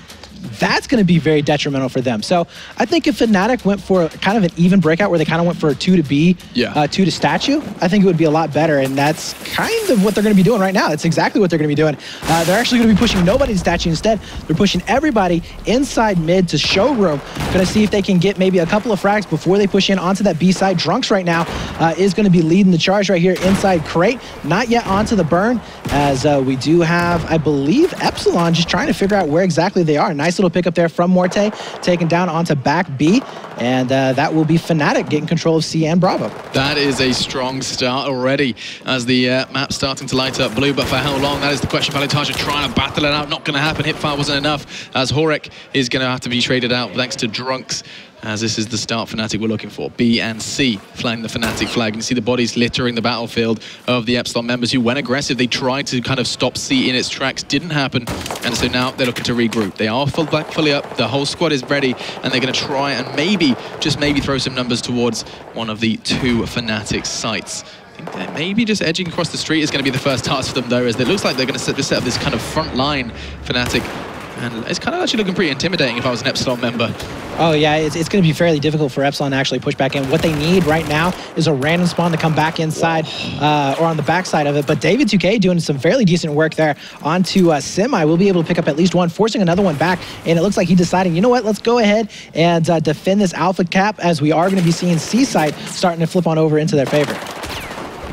that's going to be very detrimental for them. So I think if Fnatic went for kind of an even breakout where they kind of went for a 2 to B, 2 to statue, I think it would be a lot better. And that's kind of what they're going to be doing right now. That's exactly what they're going to be doing. They're actually going to be pushing nobody to statue instead. They're pushing everybody inside mid to showroom. Going to see if they can get maybe a couple of frags before they push in onto that B side. Drunks right now is going to be leading the charge right here inside Crate. Not yet onto the burn, as we do have, I believe, Epsilon just trying to figure out where exactly they are. Nice little pick up there from Morte, taken down onto back B, and that will be Fnatic getting control of C and Bravo. That is a strong start already as the map starting to light up blue, but for how long? That is the question. Valitaja trying to battle it out, not going to happen. Hipfire wasn't enough, as Horek is going to have to be traded out thanks to Drunks, as this is the start Fnatic we're looking for. B and C flying the Fnatic flag. You see the bodies littering the battlefield of the Epsilon members who went aggressive. They tried to kind of stop C in its tracks, didn't happen, and so now they're looking to regroup. They are fully up, the whole squad is ready, and they're going to try and maybe, just maybe, throw some numbers towards one of the 2 Fnatic sites. I think that maybe just edging across the street is going to be the first task for them, though, as it looks like they're going to set up this kind of front line Fnatic. And it's kind of actually looking pretty intimidating if I was an Epsilon member. Oh, yeah, it's going to be fairly difficult for Epsilon to actually push back in. What they need right now is a random spawn to come back inside or on the backside of it. But David 2K doing some fairly decent work there onto Semi. We'll be able to pick up at least one, forcing another one back. And it looks like he's deciding, you know what, let's go ahead and defend this Alpha cap, as we are going to be seeing C-side starting to flip on over into their favor.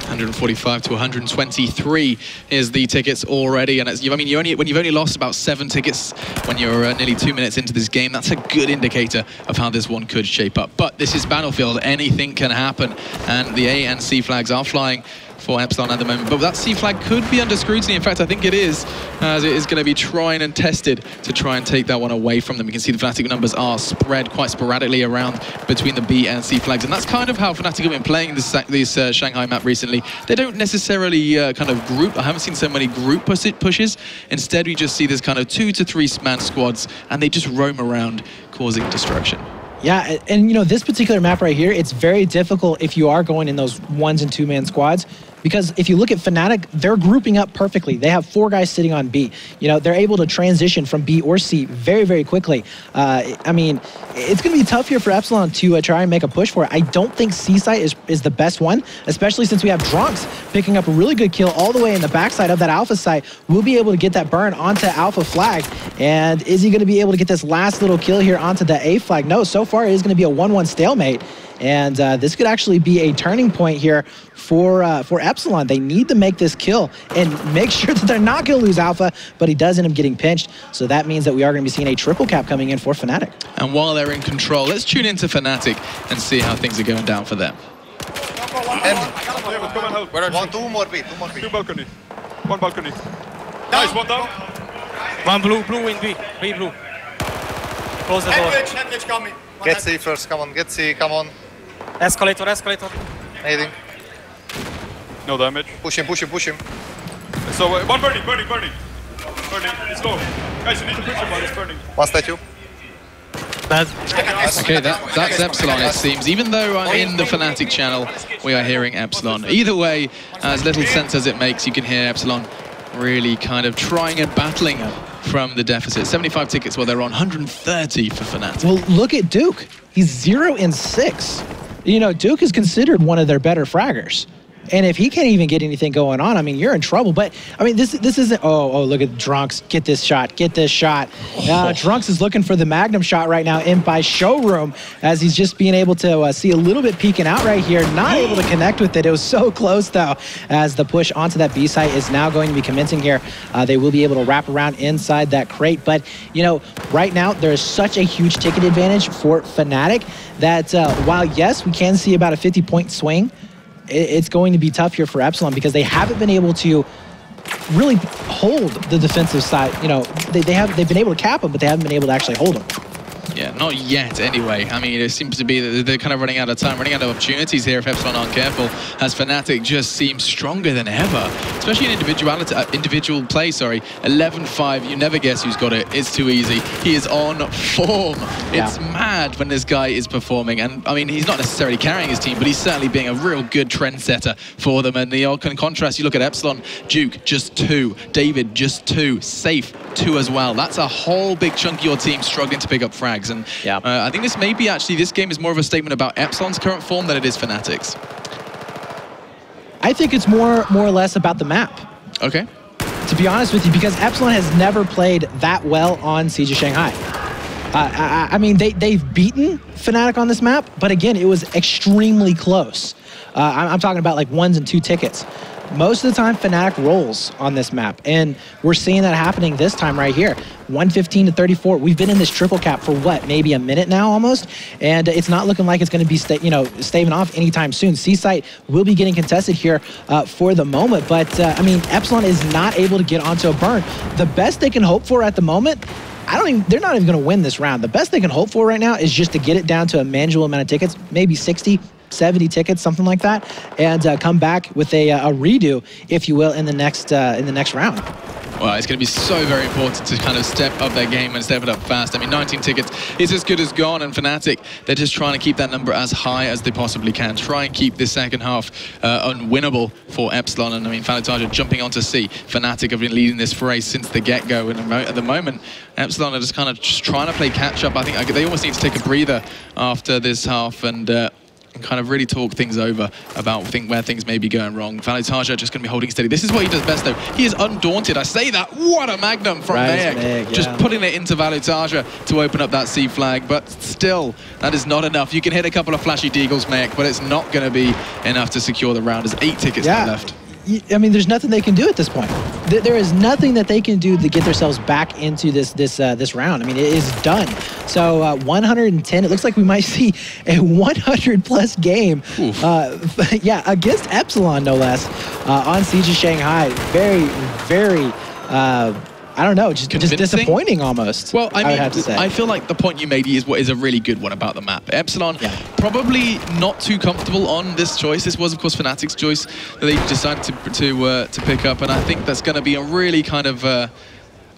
145 to 123 is the tickets already, and when you've only lost about 7 tickets when you're nearly 2 minutes into this game, that's a good indicator of how this one could shape up. But this is Battlefield, anything can happen, and the A and C flags are flying for Epsilon at the moment. But that C flag could be under scrutiny. In fact, I think it is, as it is going to be trying and tested to try and take that one away from them. You can see the Fnatic numbers are spread quite sporadically around between the B and C flags. And that's kind of how Fnatic have been playing this Shanghai map recently. They don't necessarily kind of group. I haven't seen so many group pushes. Instead, we just see this kind of 2 to 3 man squads, and they just roam around causing destruction. Yeah, and you know, this particular map right here, it's very difficult if you are going in those 1 and 2 man squads, because if you look at Fnatic, they're grouping up perfectly. They have 4 guys sitting on B. You know, they're able to transition from B or C very, very quickly. I mean, it's going to be tough here for Epsilon to try and make a push for it. I don't think C site is the best one, especially since we have Drunks picking up a really good kill all the way in the backside of that Alpha site. We'll be able to get that burn onto Alpha flag. And is he going to be able to get this last little kill here onto the A flag? No, so far it is going to be a 1-1 stalemate. And this could actually be a turning point here for Epsilon. They need to make this kill and make sure that they're not going to lose Alpha, but he does end up getting pinched. So that means that we are going to be seeing a triple cap coming in for Fnatic. And while they're in control, let's tune into Fnatic and see how things are going down for them. Two more B. 2 balcony. 1 balcony. Nice, 1 down. 1 blue in B. B blue. Close the door. Sandwich coming. Get C first, come on, get C, come on. Escalator. Nading. No damage. Push him. So, 1 burning. Burning, it's low. Guys, you need to push him while it's burning. 1 statue. Okay, that's Epsilon, it seems. Even though I'm in the Fnatic channel, we are hearing Epsilon. Either way, as little sense as it makes, you can hear Epsilon really kind of trying and battling from the deficit. 75 tickets while they're on 130 for Fnatic. Well, look at Duke. He's 0 and 6. You know, Duke is considered one of their better fraggers. And if he can't even get anything going on, I mean, you're in trouble. But, I mean, this isn't... Oh, look at Drunks. Get this shot. Drunks is looking for the Magnum shot right now in by Showroom, as he's just being able to see a little bit peeking out right here. Not able to connect with it. It was so close, though, as the push onto that B site is now going to be commencing here. They will be able to wrap around inside that crate. But, you know, right now, there is such a huge ticket advantage for Fnatic that while, yes, we can see about a 50-point swing, it's going to be tough here for Epsilon because they haven't been able to really hold the defensive side. You know, they've been able to cap them, but they haven't been able to actually hold them. Yeah, not yet anyway. I mean, it seems to be that they're kind of running out of time, running out of opportunities here if Epsilon aren't careful, as Fnatic just seems stronger than ever, especially in individual play, sorry. 11-5, you never guess who's got it. It's too easy. He is on form. It's mad when this guy is performing. And, I mean, he's not necessarily carrying his team, but he's certainly being a real good trendsetter for them. And in contrast, you look at Epsilon, Duke, just 2. David, just 2. Safe, 2 as well. That's a whole big chunk of your team struggling to pick up frags. And I think this may be actually, this game is more of a statement about Epsilon's current form than it is Fnatic's. I think it's more or less about the map. Okay. To be honest with you, because Epsilon has never played that well on Siege of Shanghai. I mean, they've beaten Fnatic on this map, but again, it was extremely close. I'm talking about like 1s and 2 tickets. Most of the time, Fnatic rolls on this map, and we're seeing that happening this time right here. 115 to 34. We've been in this triple cap for what, maybe a minute now almost, and it's not looking like it's going to be staving off anytime soon. C-Site will be getting contested here for the moment, but I mean, Epsilon is not able to get onto a burn. The best they can hope for at the moment, they're not even going to win this round. The best they can hope for right now is just to get it down to a manageable amount of tickets, maybe 60, 70 tickets, something like that, and come back with a redo, if you will, in the next round. Well, it's going to be so very important to kind of step up their game and step it up fast. I mean, 19 tickets is as good as gone, and Fnatic, they're just trying to keep that number as high as they possibly can. Try and keep this second half unwinnable for Epsilon. And I mean, Fnatic jumping onto C. Fnatic have been leading this fray since the get-go, and at the moment, Epsilon are just kind of trying to play catch-up. I think they almost need to take a breather after this half and kind of really talk things over about where things may be going wrong. Valitaja just going to be holding steady. This is what he does best, though. He is undaunted. I say that. What a magnum from Meg. Just putting it into Valitaja to open up that C flag. But still, that is not enough. You can hit a couple of flashy deagles, Meg, but it's not going to be enough to secure the round. There's 8 tickets left. I mean, there's nothing they can do at this point. There is nothing that they can do to get themselves back into this round. I mean, it is done. So 110. It looks like we might see a 100-plus game. Yeah, against Epsilon, no less, on Siege of Shanghai. Very, very. I don't know, just disappointing almost. Well, I mean, have to say. I feel like the point you made is what is a really good one about the map. Epsilon, probably not too comfortable on this choice. This was, of course, Fnatic's choice that they decided to pick up, and I think that's going to be a really kind of...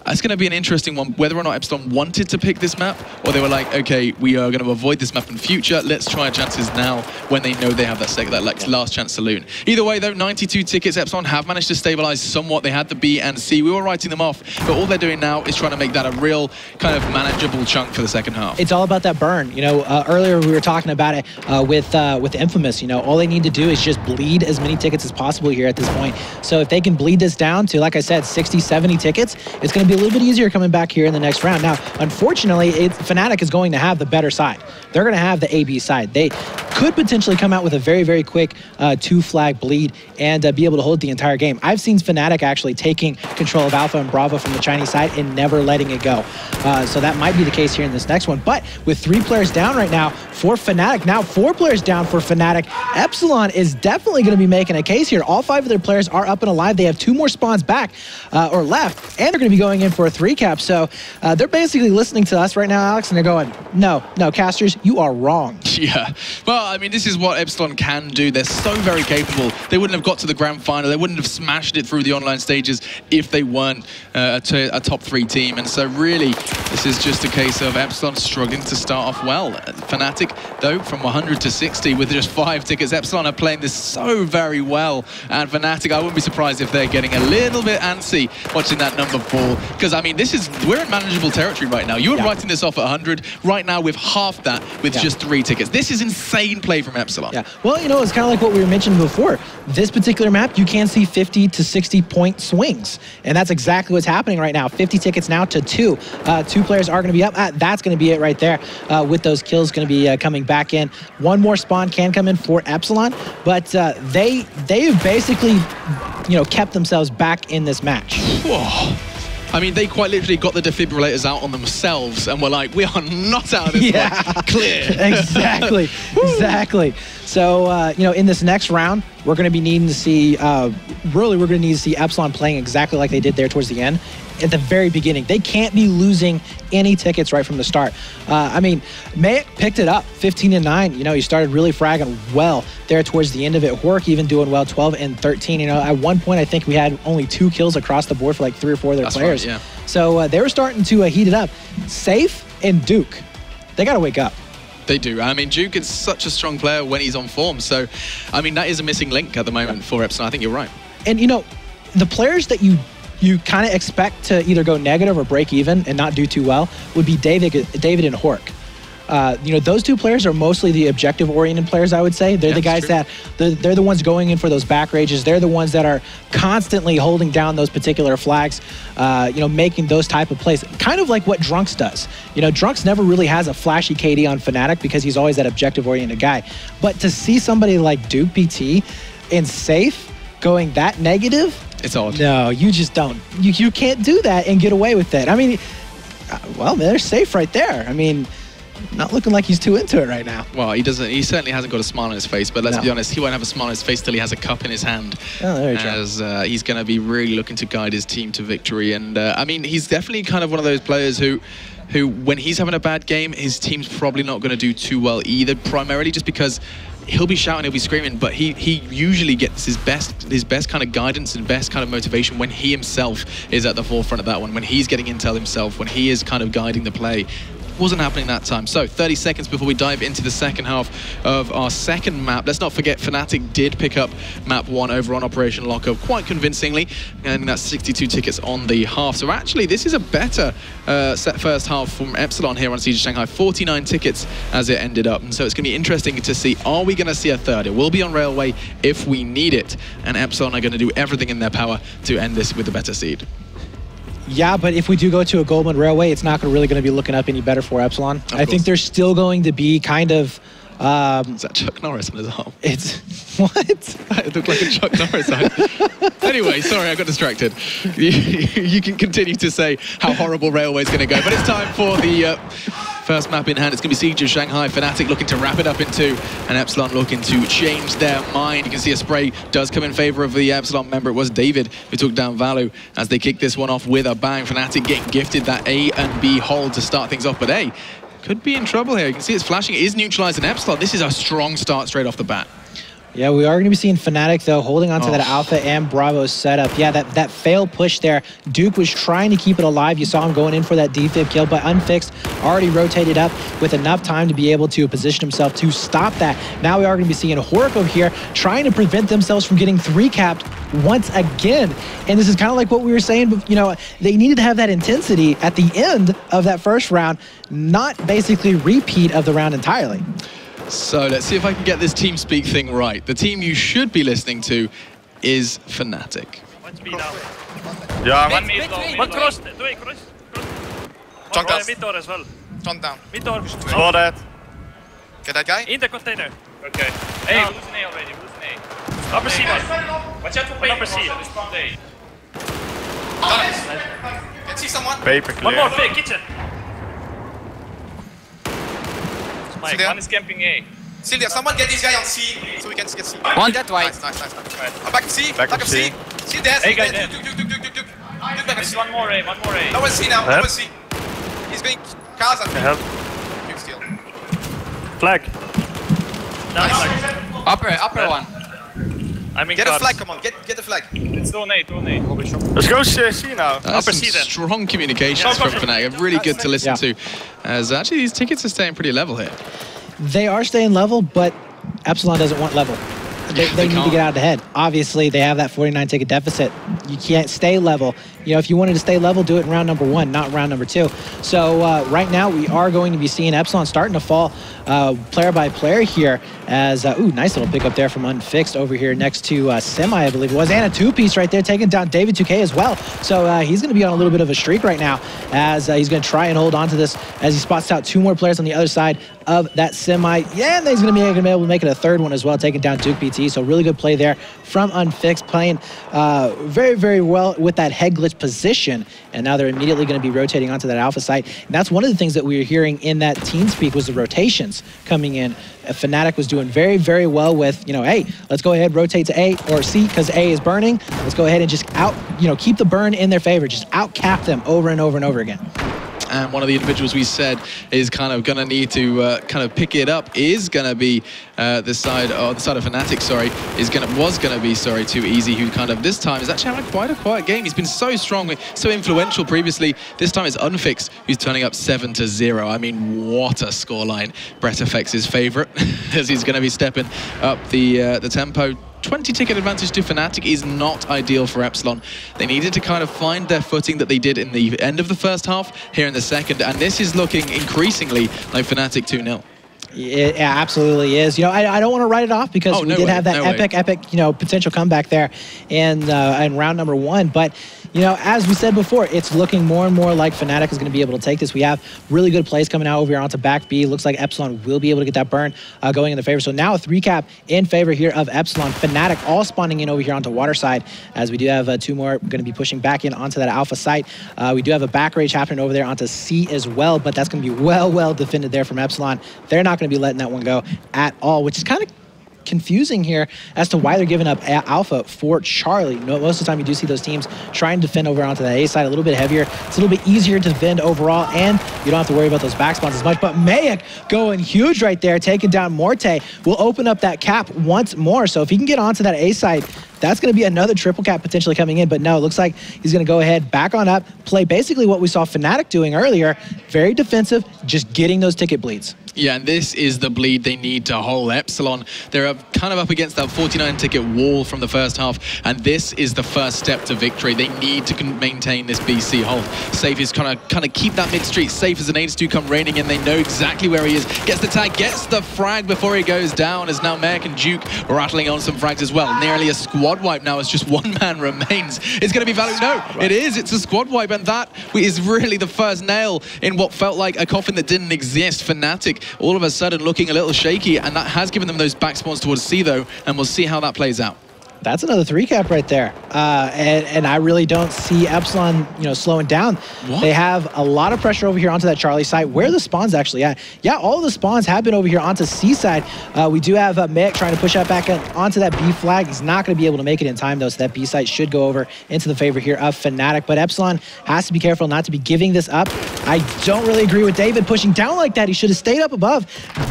it's going to be an interesting one, whether or not Epsilon wanted to pick this map, or they were like, okay, we are going to avoid this map in future. Let's try our chances now when they know they have that last chance saloon. Either way, though, 92 tickets. Epsilon have managed to stabilize somewhat. They had the B and C. We were writing them off, but all they're doing now is trying to make that a real kind of manageable chunk for the second half. It's all about that burn. You know, earlier we were talking about it with Infamous. You know, all they need to do is just bleed as many tickets as possible here at this point. So if they can bleed this down to, like I said, 60, 70 tickets, it's going to be a little bit easier coming back here in the next round. Now, unfortunately, Fnatic is going to have the better side. They're going to have the AB side. They could potentially come out with a very, very quick 2-flag bleed and be able to hold the entire game. I've seen Fnatic actually taking control of Alpha and Bravo from the Chinese side and never letting it go. So that might be the case here in this next one. But with 3 players down right now for Fnatic, now 4 players down for Fnatic, Epsilon is definitely going to be making a case here. All 5 of their players are up and alive. They have 2 more spawns back or left, and they're going to be going in for a 3-cap. So they're basically listening to us right now, Alex, and they're going, no, casters, you are wrong. Yeah. Well, I mean, this is what Epsilon can do. They're so very capable. They wouldn't have got to the grand final. They wouldn't have smashed it through the online stages if they weren't a top 3 team. And so really, this is just a case of Epsilon struggling to start off well. Fnatic, though, from 100 to 60 with just 5 tickets. Epsilon are playing this so very well. And Fnatic, I wouldn't be surprised if they're getting a little bit antsy watching that number fall. Because, I mean, we're in manageable territory right now. You were writing this off at 100. Right now, with half that, with just 3 tickets. This is insane play from Epsilon. Yeah. Well, you know, it's kind of like what we were mentioning before. This particular map, you can see 50 to 60 point swings. And that's exactly what's happening right now. 50 tickets now to 2. 2 players are going to be up. That's going to be it right there with those kills going to be coming back in. 1 more spawn can come in for Epsilon, but they've basically, you know, kept themselves back in this match. Whoa. I mean, they quite literally got the defibrillators out on themselves and were like, we are not out of this one. Clear. Exactly. Exactly. So, you know, in this next round, we're going to be needing to see, really, we're going to need to see Epsilon playing exactly like they did there towards the end. At the very beginning, they can't be losing any tickets right from the start. I mean, Mayak picked it up, 15-9. You know, he started really fragging well there towards the end of it. Hork even doing well, 12 and 13. You know, at one point, I think we had only 2 kills across the board for like 3 or 4 of their players. Right, yeah. So they were starting to heat it up. Safe and Duke, they got to wake up. They do. I mean, Duke is such a strong player when he's on form. So, I mean, that is a missing link at the moment for Epsilon. I think you're right. And, you know, the players that you kind of expect to either go negative or break even and not do too well would be David and Hork. You know, those 2 players are mostly the objective-oriented players, I would say. They're the guys that, they're the ones going in for those back rages. They're the ones that are constantly holding down those particular flags, you know, making those type of plays. Kind of like what Drunks does. You know, Drunks never really has a flashy KD on Fnatic because he's always that objective-oriented guy. But to see somebody like Duke PT and Safe going that negative, it's odd. No, you just don't. You can't do that and get away with it. I mean, well, they're safe right there. I mean, not looking like he's too into it right now. Well, he doesn't. He certainly hasn't got a smile on his face. But let's be honest, he won't have a smile on his face till he has a cup in his hand. Oh, very true. As he's going to be really looking to guide his team to victory. And I mean, he's definitely kind of one of those players who when he's having a bad game, his team's probably not going to do too well either. Primarily just because he'll be shouting, he'll be screaming, but he usually gets his best kind of guidance and best kind of motivation when he himself is at the forefront of that one, when he's getting intel himself, when he is kind of guiding the play. Wasn't happening that time. So 30 seconds before we dive into the second half of our second map. Let's not forget Fnatic did pick up map 1 over on Operation Lockup quite convincingly, and that's 62 tickets on the half. So actually this is a better set first half from Epsilon here on Siege of Shanghai. 49 tickets as it ended up, and so it's going to be interesting to see, are we going to see a third? It will be on Railway if we need it, and Epsilon are going to do everything in their power to end this with a better seed. Yeah, but if we do go to a Goldman Railway, it's not really going to be looking up any better for Epsilon. I think there's still going to be kind of Is that Chuck Norris on his arm? It's what? It looked like a Chuck Norris arm. Anyway, sorry, I got distracted. You can continue to say how horrible Railway's going to go, but it's time for the first map in hand. It's going to be Siege of Shanghai. Fnatic looking to wrap it up in 2, and Epsilon looking to change their mind. You can see a spray does come in favor of the Epsilon member. It was David who took down Valu as they kick this one off with a bang. Fnatic getting gifted that A and B hold to start things off, but A could be in trouble here. You can see it's flashing. It is neutralizing Epsilon. This is a strong start straight off the bat. Yeah, we are going to be seeing Fnatic, though, holding on to that Alpha and Bravo setup. Yeah, that fail push there. Duke was trying to keep it alive. You saw him going in for that defib kill, but Unfixed already rotated up with enough time to be able to position himself to stop that. Now we are going to be seeing Horiko here trying to prevent themselves from getting 3-capped once again. And this is kind of like what we were saying, but, you know, they needed to have that intensity at the end of that first round, not basically repeat of the round entirely. So let's see if I can get this team speak thing right. The team you should be listening to is Fnatic. Yeah, one cross. Do a cross. Chunk down. Mid door as well. Chunk down. Mid door. saw that. Get that guy. In the container. Okay. Hey, we're losing A already. We're losing A. Upper C, man. Watch out for paper. Upper C. Spawn A. Can see someone. Paper One clear. more, fake, kitchen. One is camping A. Sylvia, someone get this guy on C so we can get C. One that way. Nice. I'm back to C. Back of C. C there. Hey, guy Duke. there. Duke back at There's C. one more A. One more A. No one C now. No Help. one C. He's going cars at me. Help. Duke still. Flag. Nice. Upper one. I'm in Get a cars. flag, come on. Get the flag. It's drone A. Drone A. Let's go C now. That's Upper some C then. strong communications from Fnatic. Really good to listen to. As actually these tickets are staying pretty level here. They are staying level, but Epsilon doesn't want level. They need to get out ahead. Obviously, they have that 49 ticket deficit. You can't stay level. You know, if you wanted to stay level, do it in round number 1, not round number 2. So right now, we are going to be seeing Epsilon starting to fall player by player here as, ooh, nice little pickup there from Unfixed over here next to Semi, I believe it was, and a 2-piece right there, taking down David 2K as well. So he's going to be on a little bit of a streak right now as he's going to try and hold on to this as he spots out 2 more players on the other side of that Semi. Yeah, and he's going to be able to make it a 3rd one as well, taking down Duke PT. So really good play there from Unfixed, playing very, very well with that head glitch position. And now they're immediately going to be rotating onto that Alpha site. And that's one of the things that we were hearing in that TeamSpeak was the rotations coming in. Fnatic was doing very, very well with, you know, hey, let's go ahead, rotate to A or C because A is burning. Let's go ahead and just keep the burn in their favor. Just out-cap them over and over and over again. And one of the individuals we said is kind of going to need to kind of pick it up is going to be the side of Fnatic, sorry, was going to be Too Easy, who kind of this time is actually having quite a quiet game. He's been so strong, so influential previously. This time it's Unfixed who's turning up 7-0. I mean, what a scoreline. Brett FX's favorite as he's going to be stepping up the tempo. 20 ticket advantage to Fnatic is not ideal for Epsilon. They needed to kind of find their footing that they did in the end of the first half, here in the second, and this is looking increasingly like Fnatic 2-0. It absolutely is. You know, I don't want to write it off because we did have that epic, you know, potential comeback there in round number 1. But, you know, as we said before, it's looking more and more like Fnatic is going to be able to take this. We have really good plays coming out over here onto back B. Looks like Epsilon will be able to get that burn going in the favor. So now a 3-cap in favor here of Epsilon. Fnatic all spawning in over here onto water side as we do have 2 more going to be pushing back in onto that Alpha site. We do have a back rage happening over there onto C as well, but that's going to be well defended there from Epsilon. They're not going to be letting that one go at all, which is kind of confusing here as to why they're giving up Alpha for Charlie. Most of the time you do see those teams trying to defend over onto that A side a little bit heavier. It's a little bit easier to defend overall, and you don't have to worry about those back spawns as much. But Mayak going huge right there, taking down Morte, will open up that cap once more. So if he can get onto that A side, that's going to be another triple cap potentially coming in. But no, it looks like he's going to go ahead, back on up, play basically what we saw Fnatic doing earlier. Very defensive, just getting those ticket bleeds. Yeah, and this is the bleed they need to hold. Epsilon, they're kind of up against that 49 ticket wall from the first half, and this is the first step to victory. They need to maintain this BC hold. Safe is trying to kind of keep that mid street safe as the nades do come raining in. They know exactly where he is. Gets the tag, gets the frag before he goes down, as now Merrick and Duke rattling on some frags as well. Nearly a squad squad wipe now as just one man remains. It's going to be Value. No, it is. It's a squad wipe, and that is really the first nail in what felt like a coffin that didn't exist. Fnatic all of a sudden looking a little shaky, and that has given them those back spawns towards C though, and we'll see how that plays out. That's another 3-cap right there. And I really don't see Epsilon, slowing down. What? They have a lot of pressure over here onto that Charlie side. Where are the spawns actually at? Yeah, all the spawns have been over here onto C side. We do have Mick trying to push that back onto that B flag. He's not going to be able to make it in time though, so that B side should go over into the favor here of Fnatic. But Epsilon has to be careful not to be giving this up. I don't really agree with David pushing down like that. He should have stayed up above,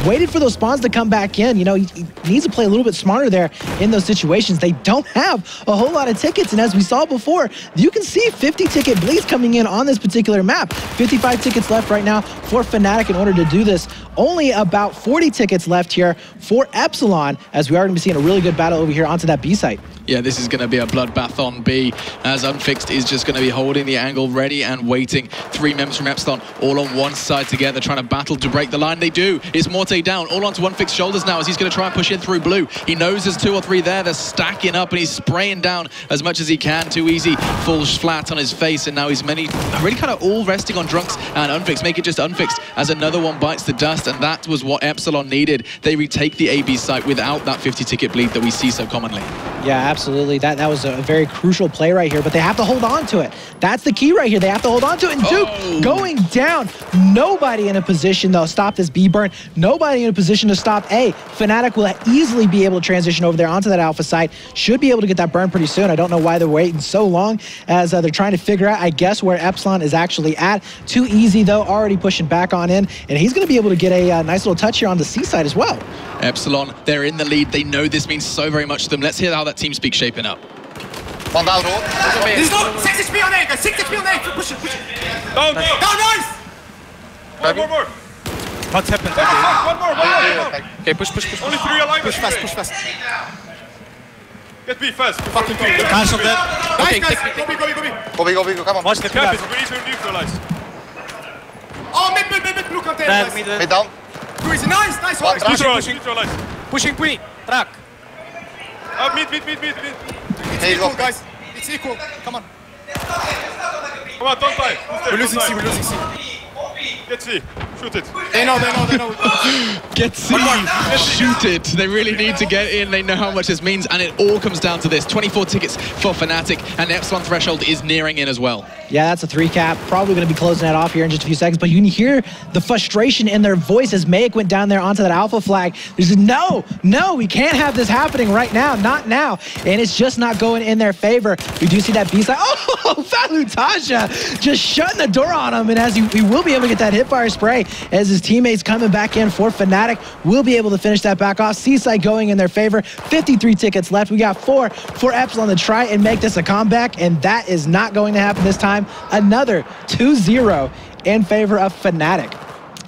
waited for those spawns to come back in. He needs to play a little bit smarter there in those situations. They don't have a whole lot of tickets, and as we saw before, you can see 50 ticket bleeds coming in on this particular map. 55 tickets left right now for Fnatic in order to do this. Only about 40 tickets left here for Epsilon, as we are going to be seeing a really good battle over here onto that B site. Yeah, this is going to be a bloodbath on B, as Unfixed is just going to be holding the angle, ready and waiting. 3 members from Epsilon all on one side together, trying to battle to break the line. They do. It's Morte down, all onto Unfixed's shoulders now, as he's going to try and push in through blue. He knows there's 2 or 3 there. They're stacking up, and he's spraying down as much as he can. Too easy, falls flat on his face, and now he's really kind of all resting on Drunks and Unfixed. Make it just Unfixed as another one bites the dust, and that was what Epsilon needed. They retake the AB site without that 50 ticket bleed that we see so commonly. Yeah, absolutely. That was a very crucial play right here, but they have to hold on to it. That's the key right here. They have to hold on to it. And Duke going down. Nobody in a position, though, stop this B burn. Nobody in a position to stop A. Fnatic will easily be able to transition over there onto that alpha site. Should be able to get that burn pretty soon. I don't know why they're waiting so long, as they're trying to figure out, I guess, where Epsilon is actually at. Too easy, though, already pushing back on in, and he's going to be able to get a nice little touch here on the C side as well. Epsilon, they're in the lead. They know this means so very much to them. Let's hear how that team speak shaping up. One down, roll. He's low. 6 HP on A, guys. 6 HP on A. Push it, push it. Down, nice! More. What's happened? One more. Okay, push. Only 3 alignments. Push fast. Get B fast. Fucking two. Cancel that. Nice, guys. Go B. Come on. Watch the Cap trap. it. We need to neutralize. Oh, mid. Blue container, guys. Mid. Down. Too easy. Nice one. Neutralize. Pushing Queen. Track. Mid. It's equal, guys. It's equal. Come on. Come on, don't die. We're losing C. Get C. Shoot it. They know. Get C. Shoot it. They really need to get in. They know how much this means, and it all comes down to this. 24 tickets for Fnatic, and Epsilon threshold is nearing in as well. Yeah, that's a 3-cap. Probably going to be closing that off here in just a few seconds, but you can hear the frustration in their voice as Mayak went down there onto that alpha flag. They said, no, we can't have this happening right now, not now. And it's just not going in their favor. We do see that B side. Oh, Valutaja just shutting the door on him, and as he will be able to get that hipfire spray as his teammates coming back in for Fnatic, will be able to finish that back off. C-side going in their favor. 53 tickets left. We got 4 for Epsilon to try and make this a comeback, and that is not going to happen this time. Another 2-0 in favor of Fnatic.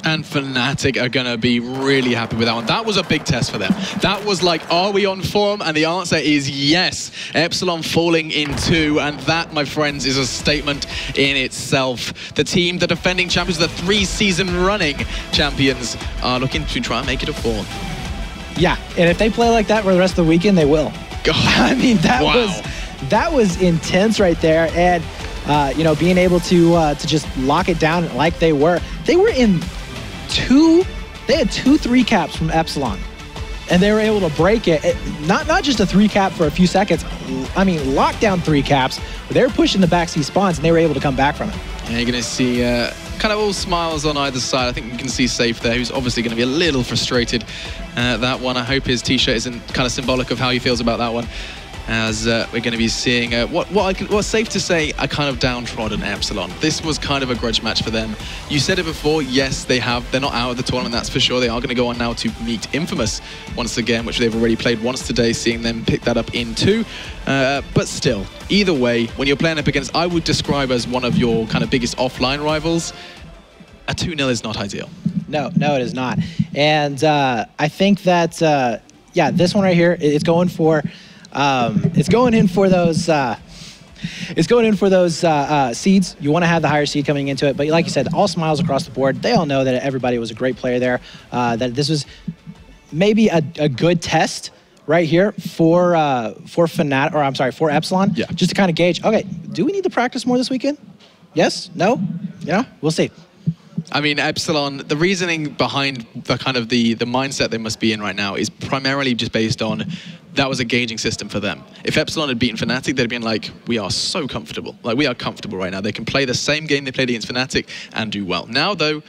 And Fnatic are going to be really happy with that one. That was a big test for them. That was like, are we on form? And the answer is yes. Epsilon falling in 2, and that, my friends, is a statement in itself. The team, the defending champions, the 3-season running champions, are looking to try and make it a 4th. Yeah, and if they play like that for the rest of the weekend, they will. God. I mean, that was intense right there, and being able to just lock it down like they were in 2. They had 2 3-caps from Epsilon, and they were able to break it. Not just a 3-cap for a few seconds. I mean, lockdown 3-caps. They were pushing the backseat spawns, and they were able to come back from it. And you're going to see kind of all smiles on either side. I think you can see Safe there, who's obviously going to be a little frustrated. That one, I hope his t-shirt isn't kind of symbolic of how he feels about that one, as we're going to be seeing what's safe to say, a kind of downtrodden Epsilon. This was kind of a grudge match for them. You said it before, yes, they're not out of the tournament, that's for sure. They are going to go on now to meet Infamous once again, which they've already played once today, seeing them pick that up in 2. But still, either way, when you're playing up against, I would describe as one of your kind of biggest offline rivals, a 2-0 is not ideal. No, it is not. And I think that, this one right here, it's going for... it's going in for those seeds. You want to have the higher seed coming into it, but like you said, all smiles across the board. They all know that everybody was a great player there, that this was maybe a good test right here for Fnatic, or I'm sorry, for Epsilon, just to kind of gauge, okay, do we need to practice more this weekend? Yes? No? We'll see. I mean, Epsilon, the reasoning behind the kind of the mindset they must be in right now is primarily just based on that was a gauging system for them. If Epsilon had beaten Fnatic, they'd been like, we are so comfortable. Like, we are comfortable right now. They can play the same game they played against Fnatic and do well. Now, though,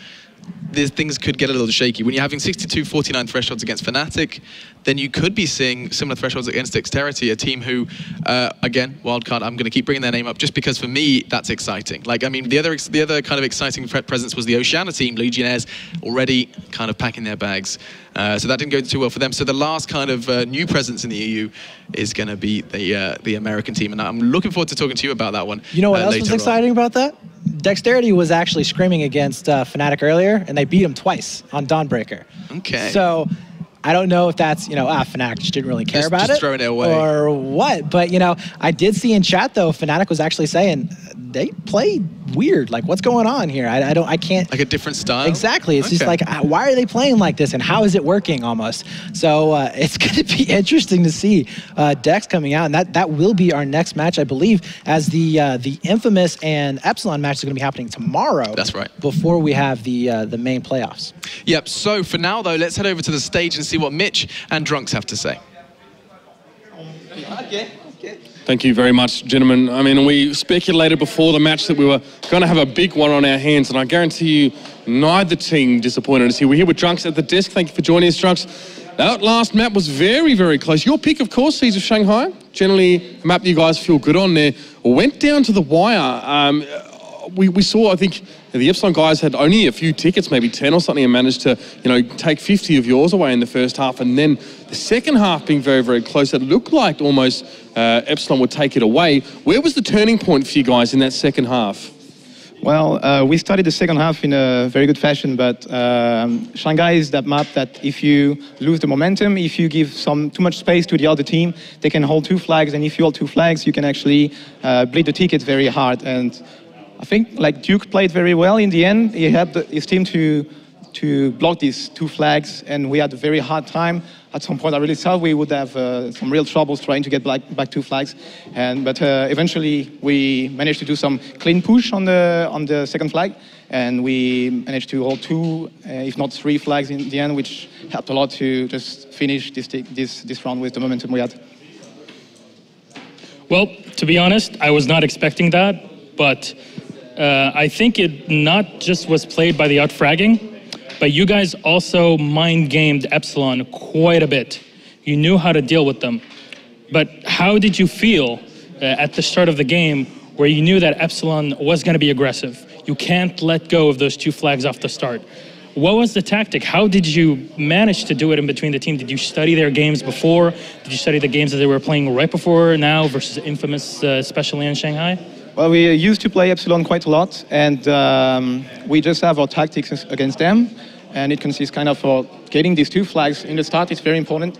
things could get a little shaky. When you're having 62-49 thresholds against Fnatic, then you could be seeing similar thresholds against Dexterity, a team who, again, wildcard, I'm going to keep bringing their name up just because for me, that's exciting. Like, I mean, the other kind of exciting presence was the Oceania team, Legionnaires, already kind of packing their bags. So that didn't go too well for them. So the last kind of new presence in the EU is going to be the American team. And I'm looking forward to talking to you about that one. You know what else was exciting about that? Dexterity was actually screaming against Fnatic earlier, and they beat him twice on Dawnbreaker. Okay. So I don't know if that's, Fnatic just didn't really care about just it. Throwing it away. Or what. But, I did see in chat, though, Fnatic was actually saying they play weird. Like, what's going on here? I can't. Like a different style? Exactly. It's just like, why are they playing like this? And how is it working almost? So it's going to be interesting to see Dex coming out. And that will be our next match, I believe, as the Infamous and Epsilon match is going to be happening tomorrow. That's right. Before we have the main playoffs. Yep. So for now, though, let's head over to the stage and see what Mitch and Drunks have to say. Okay. Thank you very much, gentlemen. I mean, we speculated before the match that we were going to have a big one on our hands, and I guarantee you neither team disappointed us here. We're here with Drunks at the desk. Thank you for joining us, Drunks. That last map was very, very close. Your pick, of course, Seas of Shanghai. Generally, a map that you guys feel good on there. Went down to the wire. We saw, I think, the Epsilon guys had only a few tickets, maybe 10 or something, and managed to, take 50 of yours away in the first half. And then the second half being very, very close, it looked like almost Epsilon would take it away. Where was the turning point for you guys in that second half? Well, we started the second half in a very good fashion, but Shanghai is that map that if you lose the momentum, if you give too much space to the other team, they can hold 2 flags, and if you hold 2 flags, you can actually bleed the ticket very hard. And I think Duke played very well in the end. He helped his team to block these 2 flags, and we had a very hard time. At some point, I really thought we would have some real troubles trying to get back 2 flags. But eventually, we managed to do some clean push on the second flag, and we managed to hold 2, if not 3 flags in the end, which helped a lot to just finish this round with the momentum we had. Well, to be honest, I was not expecting that, but I think it not just was played by the outfragging, but you guys also mind-gamed Epsilon quite a bit. You knew how to deal with them. But how did you feel at the start of the game where you knew that Epsilon was going to be aggressive? You can't let go of those 2 flags off the start. What was the tactic? How did you manage to do it in between the team? Did you study their games before? Did you study the games that they were playing right before now versus Infamous, especially in Shanghai? Well, we used to play Epsilon quite a lot, and we just have our tactics against them. And it consists kind of getting these 2 flags in the start. It's very important.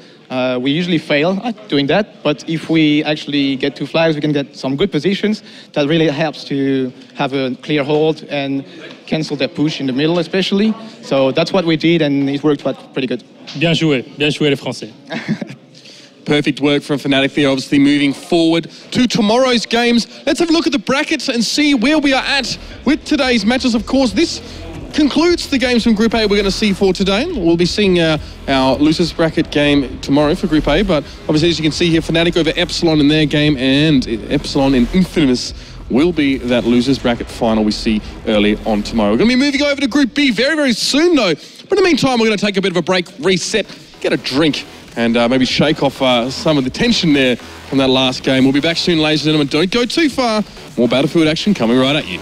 We usually fail at doing that, but if we actually get 2 flags, we can get some good positions. That really helps to have a clear hold and cancel the push in the middle, especially. So that's what we did, and it worked pretty good. Bien joué les Français. Perfect work from Fnatic there, obviously moving forward to tomorrow's games. Let's have a look at the brackets and see where we are at with today's matches. Of course, this concludes the games from Group A we're going to see for today. We'll be seeing our losers bracket game tomorrow for Group A, but obviously, as you can see here, Fnatic over Epsilon in their game, and Epsilon and Infamous will be that losers bracket final we see early on tomorrow. We're going to be moving over to Group B very, very soon, though. But in the meantime, we're going to take a bit of a break, reset, get a drink, and maybe shake off some of the tension there from that last game. We'll be back soon, ladies and gentlemen. Don't go too far. More Battlefield action coming right at you.